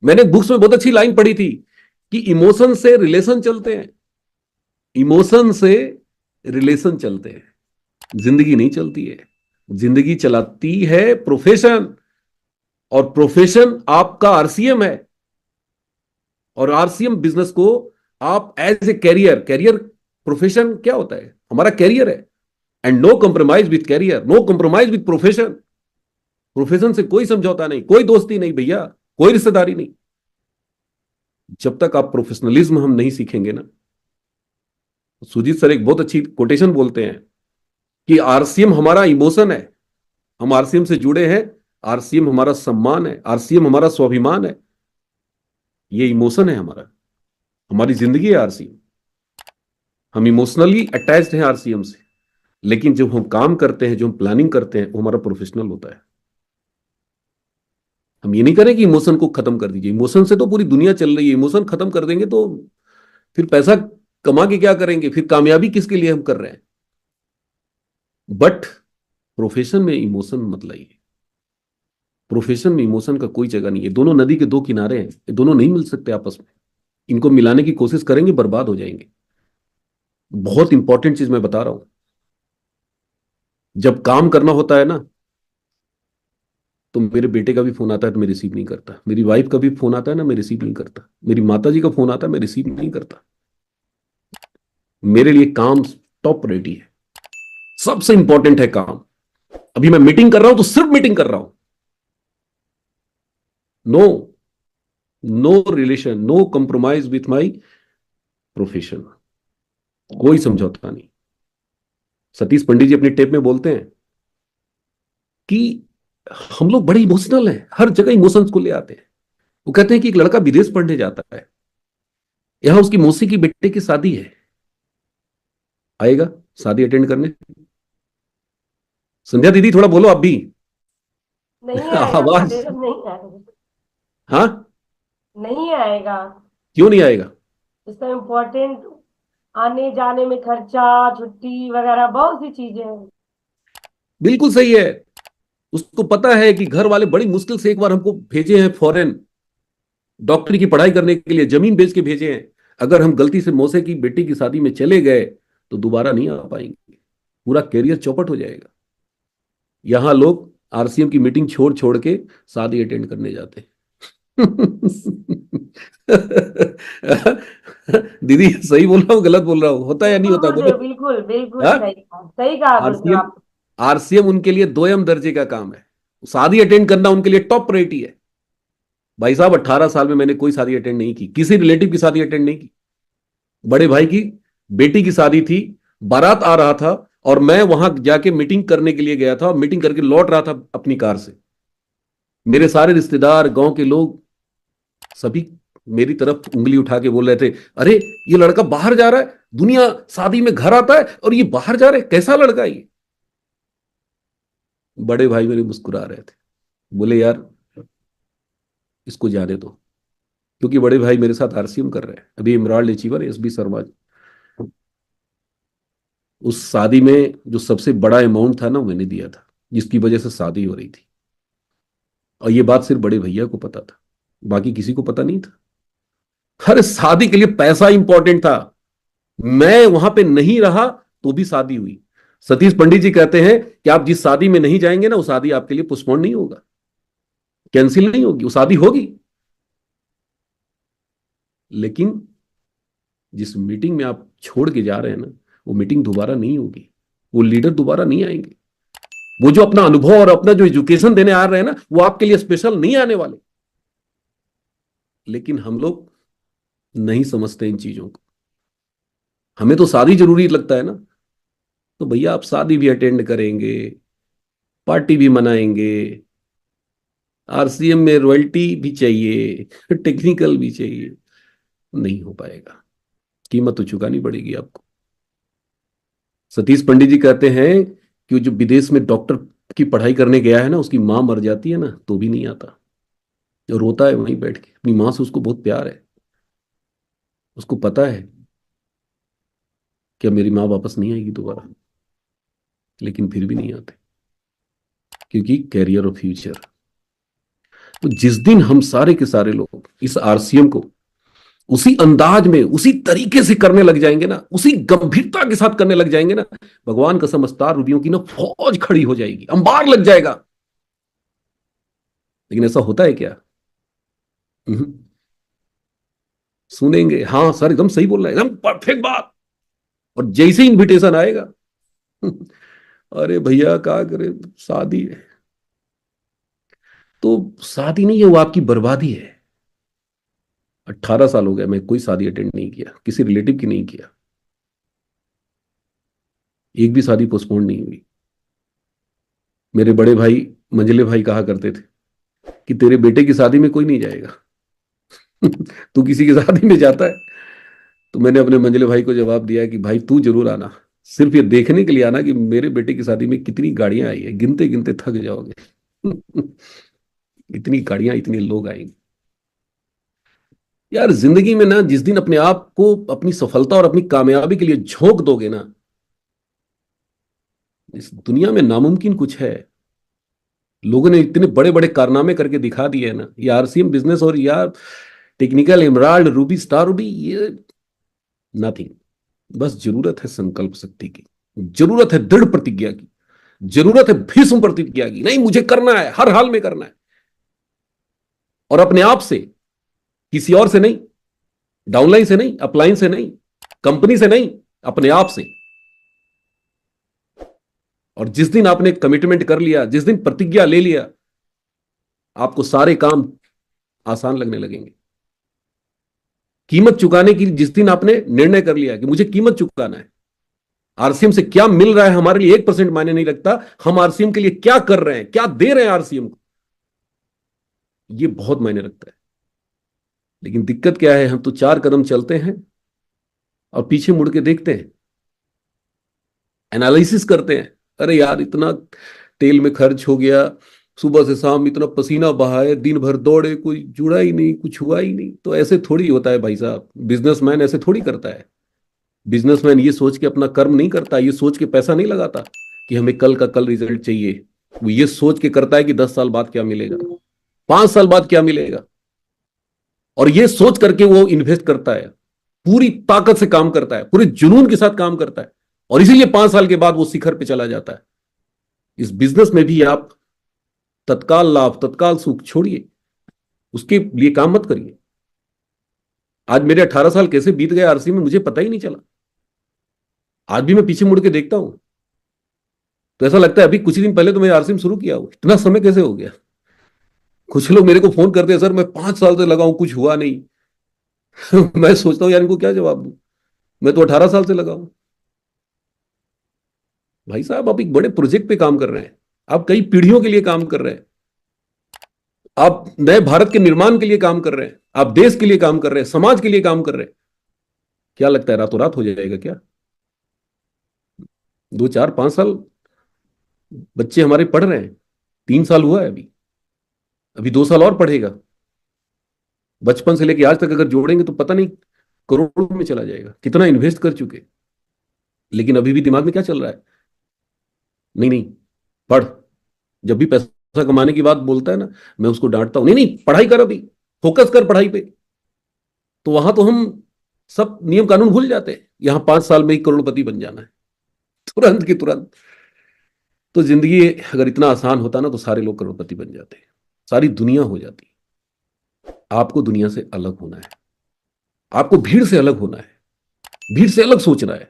मैंने बुक्स में बहुत अच्छी लाइन पढ़ी थी कि इमोशन से रिलेशन चलते हैं, इमोशन से रिलेशन चलते हैं, जिंदगी नहीं चलती है। जिंदगी चलाती है प्रोफेशन, और प्रोफेशन आपका आरसीएम है। और आरसीएम बिजनेस को आप as a career, career profession क्या होता है? हमारा कैरियर है। And no compromise with career, no compromise with profession. Profession से कोई समझौता नहीं, कोई दोस्ती नहीं भैया, कोई रिश्तेदारी नहीं। जब तक आप प्रोफेशनलिज्म हम नहीं सीखेंगे ना। सुजीत सर एक बहुत अच्छी कोटेशन बोलते हैं कि आरसीएम हमारा इमोशन है, हम आरसीएम से जुड़े हैं, आरसीएम हमारा सम्मान है, आरसीएम हमारा स्वाभिमान है। ये इमोशन है हमारा, हमारी जिंदगी है आरसीएम। हम इमोशनली अटैच्ड हैं आरसीएम से। लेकिन जब हम काम करते हैं, जो हम प्लानिंग करते हैं, वो हमारा प्रोफेशनल होता है। हम ये नहीं करें कि इमोशन को खत्म कर दीजिए, इमोशन से तो पूरी दुनिया चल रही है, इमोशन खत्म कर देंगे तो फिर पैसा कमा के क्या करेंगे, फिर कामयाबी किसके लिए हम कर रहे हैं? बट प्रोफेशन में इमोशन मत लाइए। प्रोफेशन में इमोशन का कोई जगह नहीं है। दोनों नदी के दो किनारे हैं, ये दोनों नहीं मिल सकते आपस में। इनको मिलाने की कोशिश करेंगे बर्बाद हो जाएंगे। बहुत इंपॉर्टेंट चीज मैं बता रहा हूं, जब काम करना होता है ना, तो मेरे बेटे का भी फोन आता है तो मैं रिसीव नहीं करता, मेरी वाइफ का भी फोन आता है ना मैं रिसीव नहीं करता, मेरी माता जी का फोन आता है मैं रिसीव नहीं करता। मेरे लिए काम टॉप प्रायोरिटी है, सबसे इंपॉर्टेंट है काम। अभी मैं मीटिंग कर रहा हूं तो सिर्फ मीटिंग कर रहा हूं। No, no relation, no compromise with my profession, कोई समझौता नहीं। सतीश पंडित जी अपनी टेप में बोलते हैं कि हम लोग बड़े इमोशनल हैं, हर जगह इमोशंस को ले आते हैं। वो कहते हैं कि एक लड़का विदेश पढ़ने जाता है, यहां उसकी मौसी की बेटे की शादी है, आएगा शादी अटेंड करने, संध्या दीदी थोड़ा बोलो आप भी। नहीं आएगा आवाज। मैडम, नहीं आएगा। हाँ। नहीं आएगा। क्यों नहीं आएगा? इसका इम्पोर्टेंट, आने जाने में खर्चा, छुट्टी वगैरह बहुत सी चीजें हैं। बिल्कुल सही है। उसको पता है कि घर वाले बड़ी मुश्किल से एक बार हमको भेजे हैं फॉरेन, डॉक्टरी की पढ़ाई करने के लिए जमीन बेच के भेजे हैं। अगर हम गलती से मौसे की बेटी की शादी में चले गए तो दोबारा नहीं आ पाएंगे, पूरा कैरियर चौपट हो जाएगा। यहां लोग आरसीएम की मीटिंग छोड़ छोड़ के शादी अटेंड करने जाते हैं। दीदी सही बोल रहा हूँ गलत बोल रहा हूँ, होता है या नहीं बिल्कुल होता, बोलो। गुरुदेव, बिल्कुल बिल्कुल हाँ। सही कहा, सही कहा गुरुदेव आरसीएम, आप। आरसीएम उनके लिए दोयम दर्जे का काम है। शादी अटेंड करना उनके लिए टॉप प्रायोरिटी है। भाई साहब 18 साल में मैंने कोई शादी अटेंड नहीं की, किसी रिलेटिव की शादी अटेंड नहीं की। बड़े भाई की बेटी की शादी थी, बारात आ रहा था और मैं वहां जाके मीटिंग करने के लिए गया था, मीटिंग करके लौट रहा था अपनी कार से। मेरे सारे रिश्तेदार, गांव के लोग, सभी मेरी तरफ उंगली उठा के बोल रहे थे, अरे ये लड़का बाहर जा रहा है, दुनिया शादी में घर आता है और ये बाहर जा रहा है, कैसा लड़का है ये। बड़े भाई मेरे मुस्कुरा रहे थे, बोले यार इसको जाने दो, क्योंकि बड़े भाई मेरे साथ आरसीएम कर रहे हैं अभी, इमराल्ड अचीवर एसबी शर्मा। उस शादी में जो सबसे बड़ा अमाउंट था ना, वो मैंने दिया था, जिसकी वजह से शादी हो रही थी। और ये बात सिर्फ बड़े भैया को पता था, बाकी किसी को पता नहीं था। हर शादी के लिए पैसा इंपॉर्टेंट था। मैं वहां पे नहीं रहा तो भी शादी हुई। सतीश पंडित जी कहते हैं कि आप जिस शादी में नहीं जाएंगे ना, वो शादी आपके लिए पोस्टपोन नहीं होगा, कैंसिल नहीं होगी, वो शादी होगी। लेकिन जिस मीटिंग में आप छोड़ के जा रहे हैं ना, वो मीटिंग दोबारा नहीं होगी, वो लीडर दोबारा नहीं आएंगे। वो जो अपना अनुभव और अपना जो एजुकेशन देने आ रहे हैं ना, वो आपके लिए स्पेशल नहीं आने वाले। लेकिन हम लोग नहीं समझते इन चीजों को। हमें तो शादी जरूरी लगता है ना, तो भैया आप शादी भी अटेंड करेंगे, पार्टी भी मनाएंगे, आरसीएम में रॉयल्टी भी चाहिए, टेक्निकल भी चाहिए, नहीं हो पाएगा। कीमत तो चुकानी पड़ेगी आपको। सतीश पंडित जी कहते हैं कि जो विदेश में डॉक्टर की पढ़ाई करने गया है ना, उसकी मां मर जाती है ना तो भी नहीं आता, जो रोता है वहीं बैठ के, अपनी मां से उसको बहुत प्यार है। उसको पता है कि अब मेरी मां वापस नहीं आएगी दोबारा, लेकिन फिर भी नहीं आते, क्योंकि कैरियर और फ्यूचर। तो जिस दिन हम सारे के सारे लोग इस आरसीएम को उसी अंदाज में, उसी तरीके से करने लग जाएंगे ना, उसी गंभीरता के साथ करने लग जाएंगे ना, भगवान का समझदार रूबियों की ना फौज खड़ी हो जाएगी, अंबार लग जाएगा। लेकिन ऐसा होता है क्या? हम्म। सुनेंगे हाँ सर एकदम सही बोल रहे हैं, एकदम परफेक्ट बात, और जैसे इनविटेशन आएगा, अरे भैया क्या करे, शादी है। तो शादी नहीं है, वो आपकी बर्बादी है। 18 साल हो गया मैं कोई शादी अटेंड नहीं किया, किसी रिलेटिव की नहीं किया, एक भी शादी पोस्टपोन नहीं हुई। मेरे बड़े भाई मंझले भाई कहा करते थे कि तेरे बेटे की शादी में कोई नहीं जाएगा। तू किसी की शादी में जाता है? तो मैंने अपने मंझले भाई को जवाब दिया कि भाई तू जरूर आना, सिर्फ ये देखने के लिए आना कि मेरे बेटे की शादी में कितनी गाड़ियां आई है, गिनते गिनते थक जाओगे। इतनी गाड़ियां, इतने लोग आएंगे। यार जिंदगी में ना, जिस दिन अपने आप को अपनी सफलता और अपनी कामयाबी के लिए झोंक दोगे ना, इस दुनिया में नामुमकिन कुछ है। लोगों ने इतने बड़े बड़े कारनामे करके दिखा दिए हैं ना, ये आरसीएम बिजनेस और यार technical, emerald, Ruby, star Ruby, ये नथिंग। बस जरूरत है संकल्प शक्ति की, जरूरत है दृढ़ प्रतिज्ञा की, जरूरत है भीष्म प्रतिज्ञा की, नहीं मुझे करना है, हर हाल में करना है। और अपने आप से, किसी और से नहीं, डाउनलाइन से नहीं, अपलाइन से नहीं, कंपनी से नहीं, अपने आप से। और जिस दिन आपने कमिटमेंट कर लिया, जिस दिन प्रतिज्ञा ले लिया, आपको सारे काम आसान लगने लगेंगे। कीमत चुकाने की जिस दिन आपने निर्णय कर लिया कि मुझे कीमत चुकाना है, आरसीएम से क्या मिल रहा है हमारे लिए 1% मायने नहीं रखता, हम आरसीएम के लिए क्या कर रहे हैं, क्या दे रहे हैं आरसीएम को, ये बहुत मायने रखता है। लेकिन दिक्कत क्या है, हम तो 4 कदम चलते हैं और पीछे मुड़ के देखते हैं, एनालिसिस करते हैं, अरे यार इतना तेल में खर्च हो गया, सुबह से शाम इतना पसीना बहाए, दिन भर दौड़े, कोई जुड़ा ही नहीं, कुछ हुआ ही नहीं। तो ऐसे थोड़ी होता है भाई साहब, बिजनेसमैन ऐसे थोड़ी करता है। बिजनेसमैन ये सोच के अपना कर्म नहीं करता, ये सोच के पैसा नहीं लगाता कि हमें कल का कल रिजल्ट चाहिए। वो ये सोच के करता है कि 10 साल बाद क्या मिलेगा, 5 साल बाद क्या मिलेगा, और ये सोच करके वो इन्वेस्ट करता है, पूरी ताकत से काम करता है, पूरे जुनून के साथ काम करता है, और इसीलिए 5 साल के बाद वो शिखर पे चला जाता है। इस बिजनेस में भी आप तत्काल लाभ, तत्काल सुख छोड़िए, उसके लिए काम मत करिए। आज मेरे 18 साल कैसे बीत गए आरसी में, मुझे पता ही नहीं चला। आज भी मैं पीछे मुड़ के देखता हूं तो ऐसा लगता है अभी कुछ दिन पहले तो मैं आरसी में शुरू किया हूं, इतना समय कैसे हो गया। कुछ लोग मेरे को फोन करते हैं, सर मैं 5 साल से लगा हूं, कुछ हुआ नहीं। मैं सोचता हूं यार इनको क्या जवाब दूं, मैं तो 18 साल से लगा हूं। भाई साहब आप एक बड़े प्रोजेक्ट पे काम कर रहे हैं, आप कई पीढ़ियों के लिए काम कर रहे हैं, आप नए भारत के निर्माण के लिए काम कर रहे हैं, आप देश के लिए काम कर रहे हैं, समाज के लिए काम कर रहे हैं। क्या लगता है रातों रात हो जाएगा क्या? 2 4 5 साल बच्चे हमारे पढ़ रहे हैं, 3 साल हुआ है अभी, अभी 2 साल और पढ़ेगा। बचपन से लेके आज तक अगर जोड़ेंगे तो पता नहीं करोड़ों में चला जाएगा, कितना इन्वेस्ट कर चुके। लेकिन अभी भी दिमाग में क्या चल रहा है, नहीं नहीं पढ़। जब भी पैसा कमाने की बात बोलता है ना, मैं उसको डांटता हूं, नहीं नहीं पढ़ाई कर, अभी फोकस कर पढ़ाई पे। तो वहां तो हम सब नियम कानून भूल जाते हैं, यहां 5 साल में ही करोड़पति बन जाना है, तुरंत की तुरंत। तो जिंदगी अगर इतना आसान होता ना तो सारे लोग करोड़पति बन जाते, सारी दुनिया हो जाती। आपको दुनिया से अलग होना है, आपको भीड़ से अलग होना है, भीड़ से अलग सोचना है,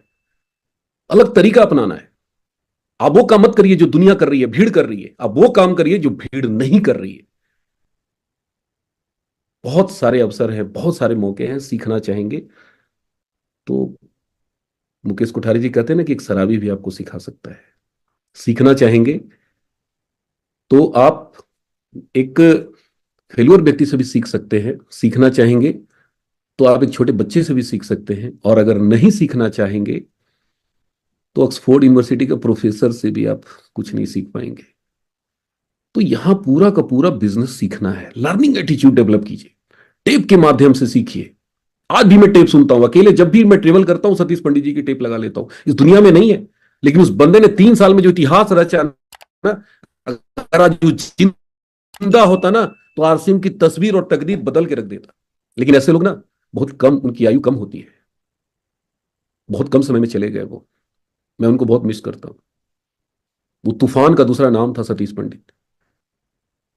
अलग तरीका अपनाना है। आप वो काम मत करिए जो दुनिया कर रही है, भीड़ कर रही है, आप वो काम करिए जो भीड़ नहीं कर रही है। बहुत सारे अवसर हैं, बहुत सारे मौके हैं, सीखना चाहेंगे तो मुकेश कोठारी जी कहते हैं ना कि एक शराबी भी आपको सिखा सकता है। सीखना चाहेंगे तो आप एक फेल्योर व्यक्ति से भी सीख सकते हैं, सीखना चाहेंगे तो आप एक छोटे बच्चे से भी सीख सकते हैं, और अगर नहीं सीखना चाहेंगे तो ऑक्सफोर्ड यूनिवर्सिटी के प्रोफेसर से भी आप कुछ नहीं सीख पाएंगे। तो यहां पूरा का पूरा बिजनेस सीखना है, लर्निंग एटीट्यूड डेवलप कीजिए, टेप के माध्यम से सीखिए। आज भी मैं टेप सुनता हूं अकेले, जब भी मैं ट्रेवल करता हूं सतीश पंडित जी की टेप लगा लेता हूं। इस दुनिया में नहीं है, लेकिन उस बंदे ने 3 साल में जो इतिहास रचा ना, अगर आज जो जिंदा होता ना तो आरसीएम की तस्वीर और तकदीर बदल के रख देता। लेकिन ऐसे लोग ना बहुत कम, उनकी आयु कम होती है, बहुत कम समय में चले गए वो। मैं उनको बहुत मिस करता हूं। वो तूफान का दूसरा नाम था सतीश पंडित।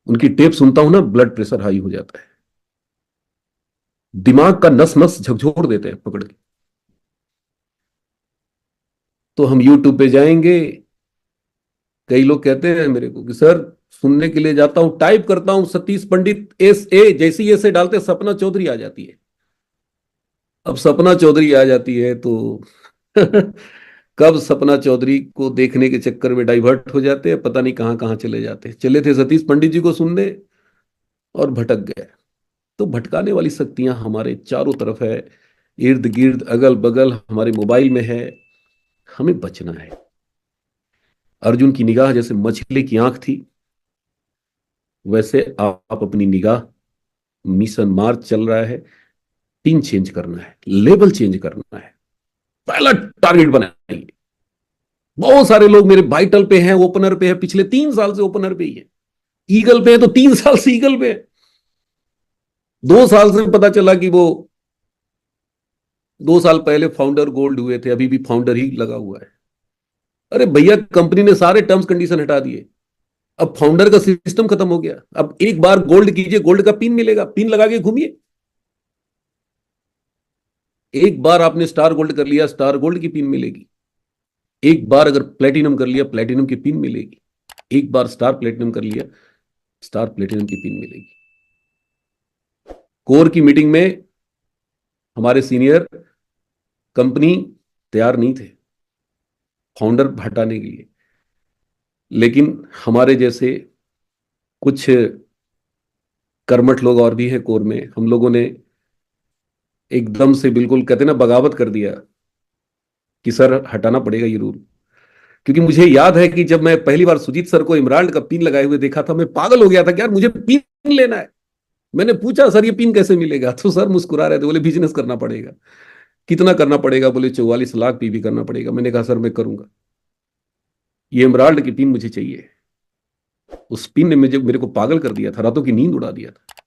उनकी टेप सुनता हूं ना, ब्लड प्रेशर हाई हो जाता है, दिमाग का नस नस झकझोर देते हैं पकड़ के। तो हम यूट्यूब पे जाएंगे, कई लोग कहते हैं मेरे को कि सर सुनने के लिए जाता हूं, टाइप करता हूं सतीश पंडित एस ए, जैसे ही ऐसे डालते सपना चौधरी आ जाती है। अब सपना चौधरी आ जाती है तो कब सपना चौधरी को देखने के चक्कर में डाइवर्ट हो जाते हैं, पता नहीं कहां कहां चले जाते हैं। चले थे सतीश पंडित जी को सुनने और भटक गए। तो भटकाने वाली शक्तियां हमारे चारों तरफ है, इर्द गिर्द अगल बगल हमारे मोबाइल में है, हमें बचना है। अर्जुन की निगाह जैसे मछली की आंख थी, वैसे आप अपनी निगाह, मिशन मार्च चल रहा है, पिन चेंज करना है, लेवल चेंज करना है, पहला टारगेट बनाइए। बहुत सारे लोग मेरे वाइटल पे हैं, ओपनर पे है, पिछले 3 साल से ओपनर पे ही है। ईगल पे है तो 3 साल से ईगल पे है। 2 साल से पता चला कि वो 2 साल पहले फाउंडर गोल्ड हुए थे, अभी भी फाउंडर ही लगा हुआ है। अरे भैया कंपनी ने सारे टर्म्स कंडीशन हटा दिए, अब फाउंडर का सिस्टम खत्म हो गया। अब एक बार गोल्ड कीजिए, गोल्ड का पिन मिलेगा, पिन लगा के घूमिए। एक बार आपने स्टार गोल्ड कर लिया, स्टार गोल्ड की पिन मिलेगी। एक बार अगर प्लेटिनम कर लिया, प्लेटिनम की पिन मिलेगी। एक बार स्टार प्लेटिनम कर लिया, स्टार प्लेटिनम की पिन मिलेगी। कोर की मीटिंग में हमारे सीनियर कंपनी तैयार नहीं थे फाउंडर हटाने के लिए, लेकिन हमारे जैसे कुछ कर्मठ लोग और भी हैं कोर में, हम लोगों ने एकदम से बिल्कुल कहते ना बगावत कर दिया कि सर हटाना पड़ेगा ये रूल। क्योंकि मुझे याद है कि जब मैं पहली बार सुजीत सर को इमराल्ड का पिन लगाए हुए देखा था, मैं पागल हो गया था कि यार मुझे पिन लेना है। मैंने पूछा सर ये पिन कैसे मिलेगा, तो सर मुस्कुरा रहे थे, बोले बिजनेस करना पड़ेगा। कितना करना पड़ेगा, बोले 44 लाख पीवी करना पड़ेगा। मैंने कहा सर मैं करूंगा, ये इमराल्ड की पिन मुझे चाहिए। उस पिन ने मुझे मेरे को पागल कर दिया था, रातों की नींद उड़ा दिया था।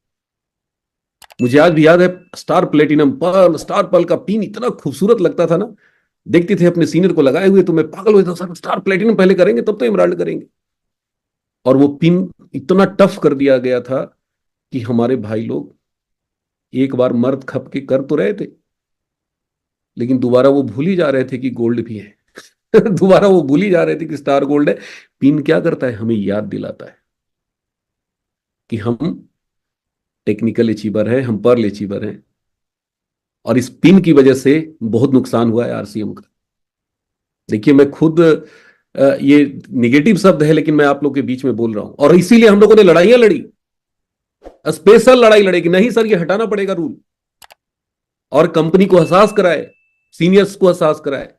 मुझे आज भी याद है, star platinum pearl, star pearl का पिन इतना खूबसूरत लगता था ना। देखते थे अपने सीनियर को लगाए हुए तो मैं पागल हो जाता, सर स्टार प्लेटिनम पहले करेंगे तब तो इमराल्ड करेंगे। और वो पिन इतना टफ कर दिया गया था कि हमारे भाई लोग एक बार मर्द खप के कर तो रहे थे, लेकिन दोबारा वो भूल ही जा रहे थे कि गोल्ड भी है। दोबारा वो भूल ही जा रहे थे कि स्टार गोल्ड है। पिन क्या करता है, हमें याद दिलाता है कि हम टेक्निकल अचीवर हैं, हम पर्ल अचीवर हैं। और इस पिन की वजह से बहुत नुकसान हुआ है आरसीएम का। देखिए मैं खुद ये निगेटिव शब्द है, लेकिन मैं आप लोग के बीच में बोल रहा हूं, और इसीलिए हम लोगों ने लड़ाइयां लड़ी, स्पेशल लड़ाई लड़ेगी, नहीं सर ये हटाना पड़ेगा रूल। और कंपनी को एहसास कराए, सीनियर्स को एहसास कराए,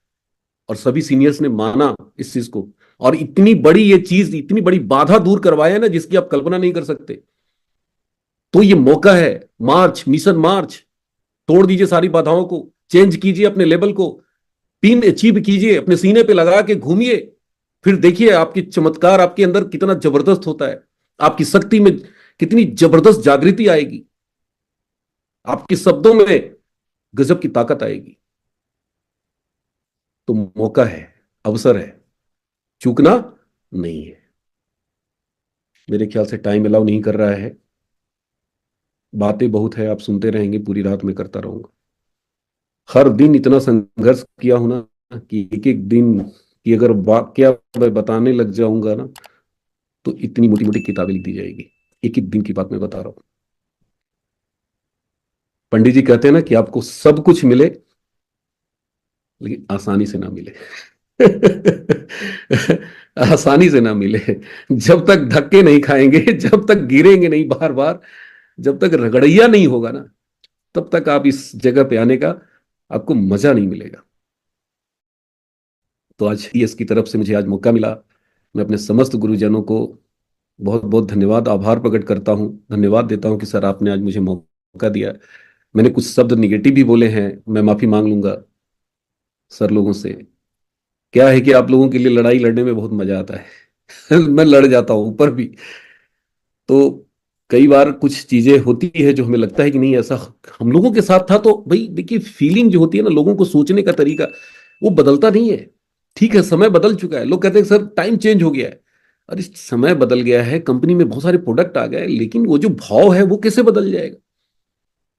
और सभी सीनियर्स ने माना इस चीज को। और इतनी बड़ी ये चीज, इतनी बड़ी बाधा दूर करवाया ना, जिसकी आप कल्पना नहीं कर सकते। तो ये मौका है, मार्च, मिशन मार्च, तोड़ दीजिए सारी बाधाओं को, चेंज कीजिए अपने लेवल को, पिन अचीव कीजिए, अपने सीने पे लगा के घूमिए। फिर देखिए आपकी चमत्कार आपके अंदर कितना जबरदस्त होता है, आपकी शक्ति में कितनी जबरदस्त जागृति आएगी, आपके शब्दों में गजब की ताकत आएगी। तो मौका है, अवसर है, चूकना नहीं है। मेरे ख्याल से टाइम अलाउ नहीं कर रहा है, बातें बहुत है, आप सुनते रहेंगे, पूरी रात में करता रहूंगा। हर दिन इतना संघर्ष किया हूं ना कि एक एक दिन की अगर वाक्य मैं बताने लग जाऊंगा ना, तो इतनी मोटी मोटी किताबें लिख दी जाएगी। एक एक दिन की बात मैं बता रहा हूं। पंडित जी कहते हैं ना कि आपको सब कुछ मिले, लेकिन आसानी से ना मिले। आसानी से ना मिले। जब तक धक्के नहीं खाएंगे, जब तक गिरेंगे नहीं बार बार, जब तक रगड़िया नहीं होगा ना, तब तक आप इस जगह पे आने का आपको मजा नहीं मिलेगा। तो आज सीएस की तरफ से मुझे आज मौका मिला। मैं अपने समस्त गुरुजनों को बहुत बहुत धन्यवाद, आभार प्रकट करता हूं, धन्यवाद देता हूं कि सर आपने आज मुझे मौका दिया। मैंने कुछ शब्द निगेटिव भी बोले हैं, मैं माफी मांग लूंगा सर लोगों से। क्या है कि आप लोगों के लिए लड़ाई लड़ने में बहुत मजा आता है। मैं लड़ जाता हूं ऊपर भी। तो कई बार कुछ चीजें होती है जो हमें लगता है कि नहीं ऐसा हम लोगों के साथ था, तो भाई देखिए फीलिंग जो होती है ना, लोगों को सोचने का तरीका वो बदलता नहीं है। ठीक है समय बदल चुका है, लोग कहते हैं सर टाइम चेंज हो गया है। अरे समय बदल गया है, कंपनी में बहुत सारे प्रोडक्ट आ गए, लेकिन वो जो भाव है वो कैसे बदल जाएगा।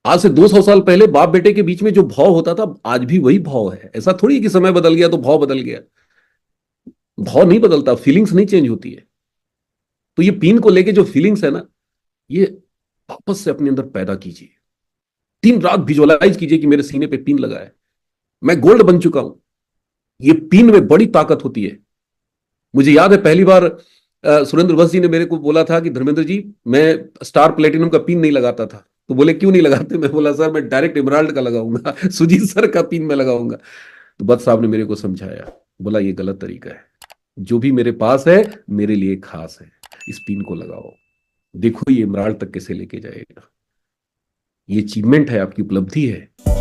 आज से 200 साल पहले बाप बेटे के बीच में जो भाव होता था, आज भी वही भाव है। ऐसा थोड़ी है कि समय बदल गया तो भाव बदल गया। भाव नहीं बदलता, फीलिंग्स नहीं चेंज होती है। तो ये पिन को लेके जो फीलिंग्स है ना, ये वापस से अपने अंदर पैदा कीजिए। दिन रात विजुअलाइज कीजिए कि मेरे सीने पे पिन लगा है, मैं गोल्ड बन चुका हूं। ये पिन में बड़ी ताकत होती है। मुझे याद है पहली बार सुरेंद्र बस जी ने मेरे को बोला था कि धर्मेंद्र जी मैं स्टार प्लेटिनम का पिन नहीं लगाता था। तो बोले क्यों नहीं लगाते, मैं बोला सर मैं डायरेक्ट इमराल्ड का लगाऊंगा। सुजीत सर का पिन मैं लगाऊंगा। तो बस साहब ने मेरे को समझाया, बोला ये गलत तरीका है, जो भी मेरे पास है मेरे लिए खास है, इस पिन को लगाओ, देखो ये इमराल्ड तक कैसे लेके जाएगा। ये अचीवमेंट है, आपकी उपलब्धि है।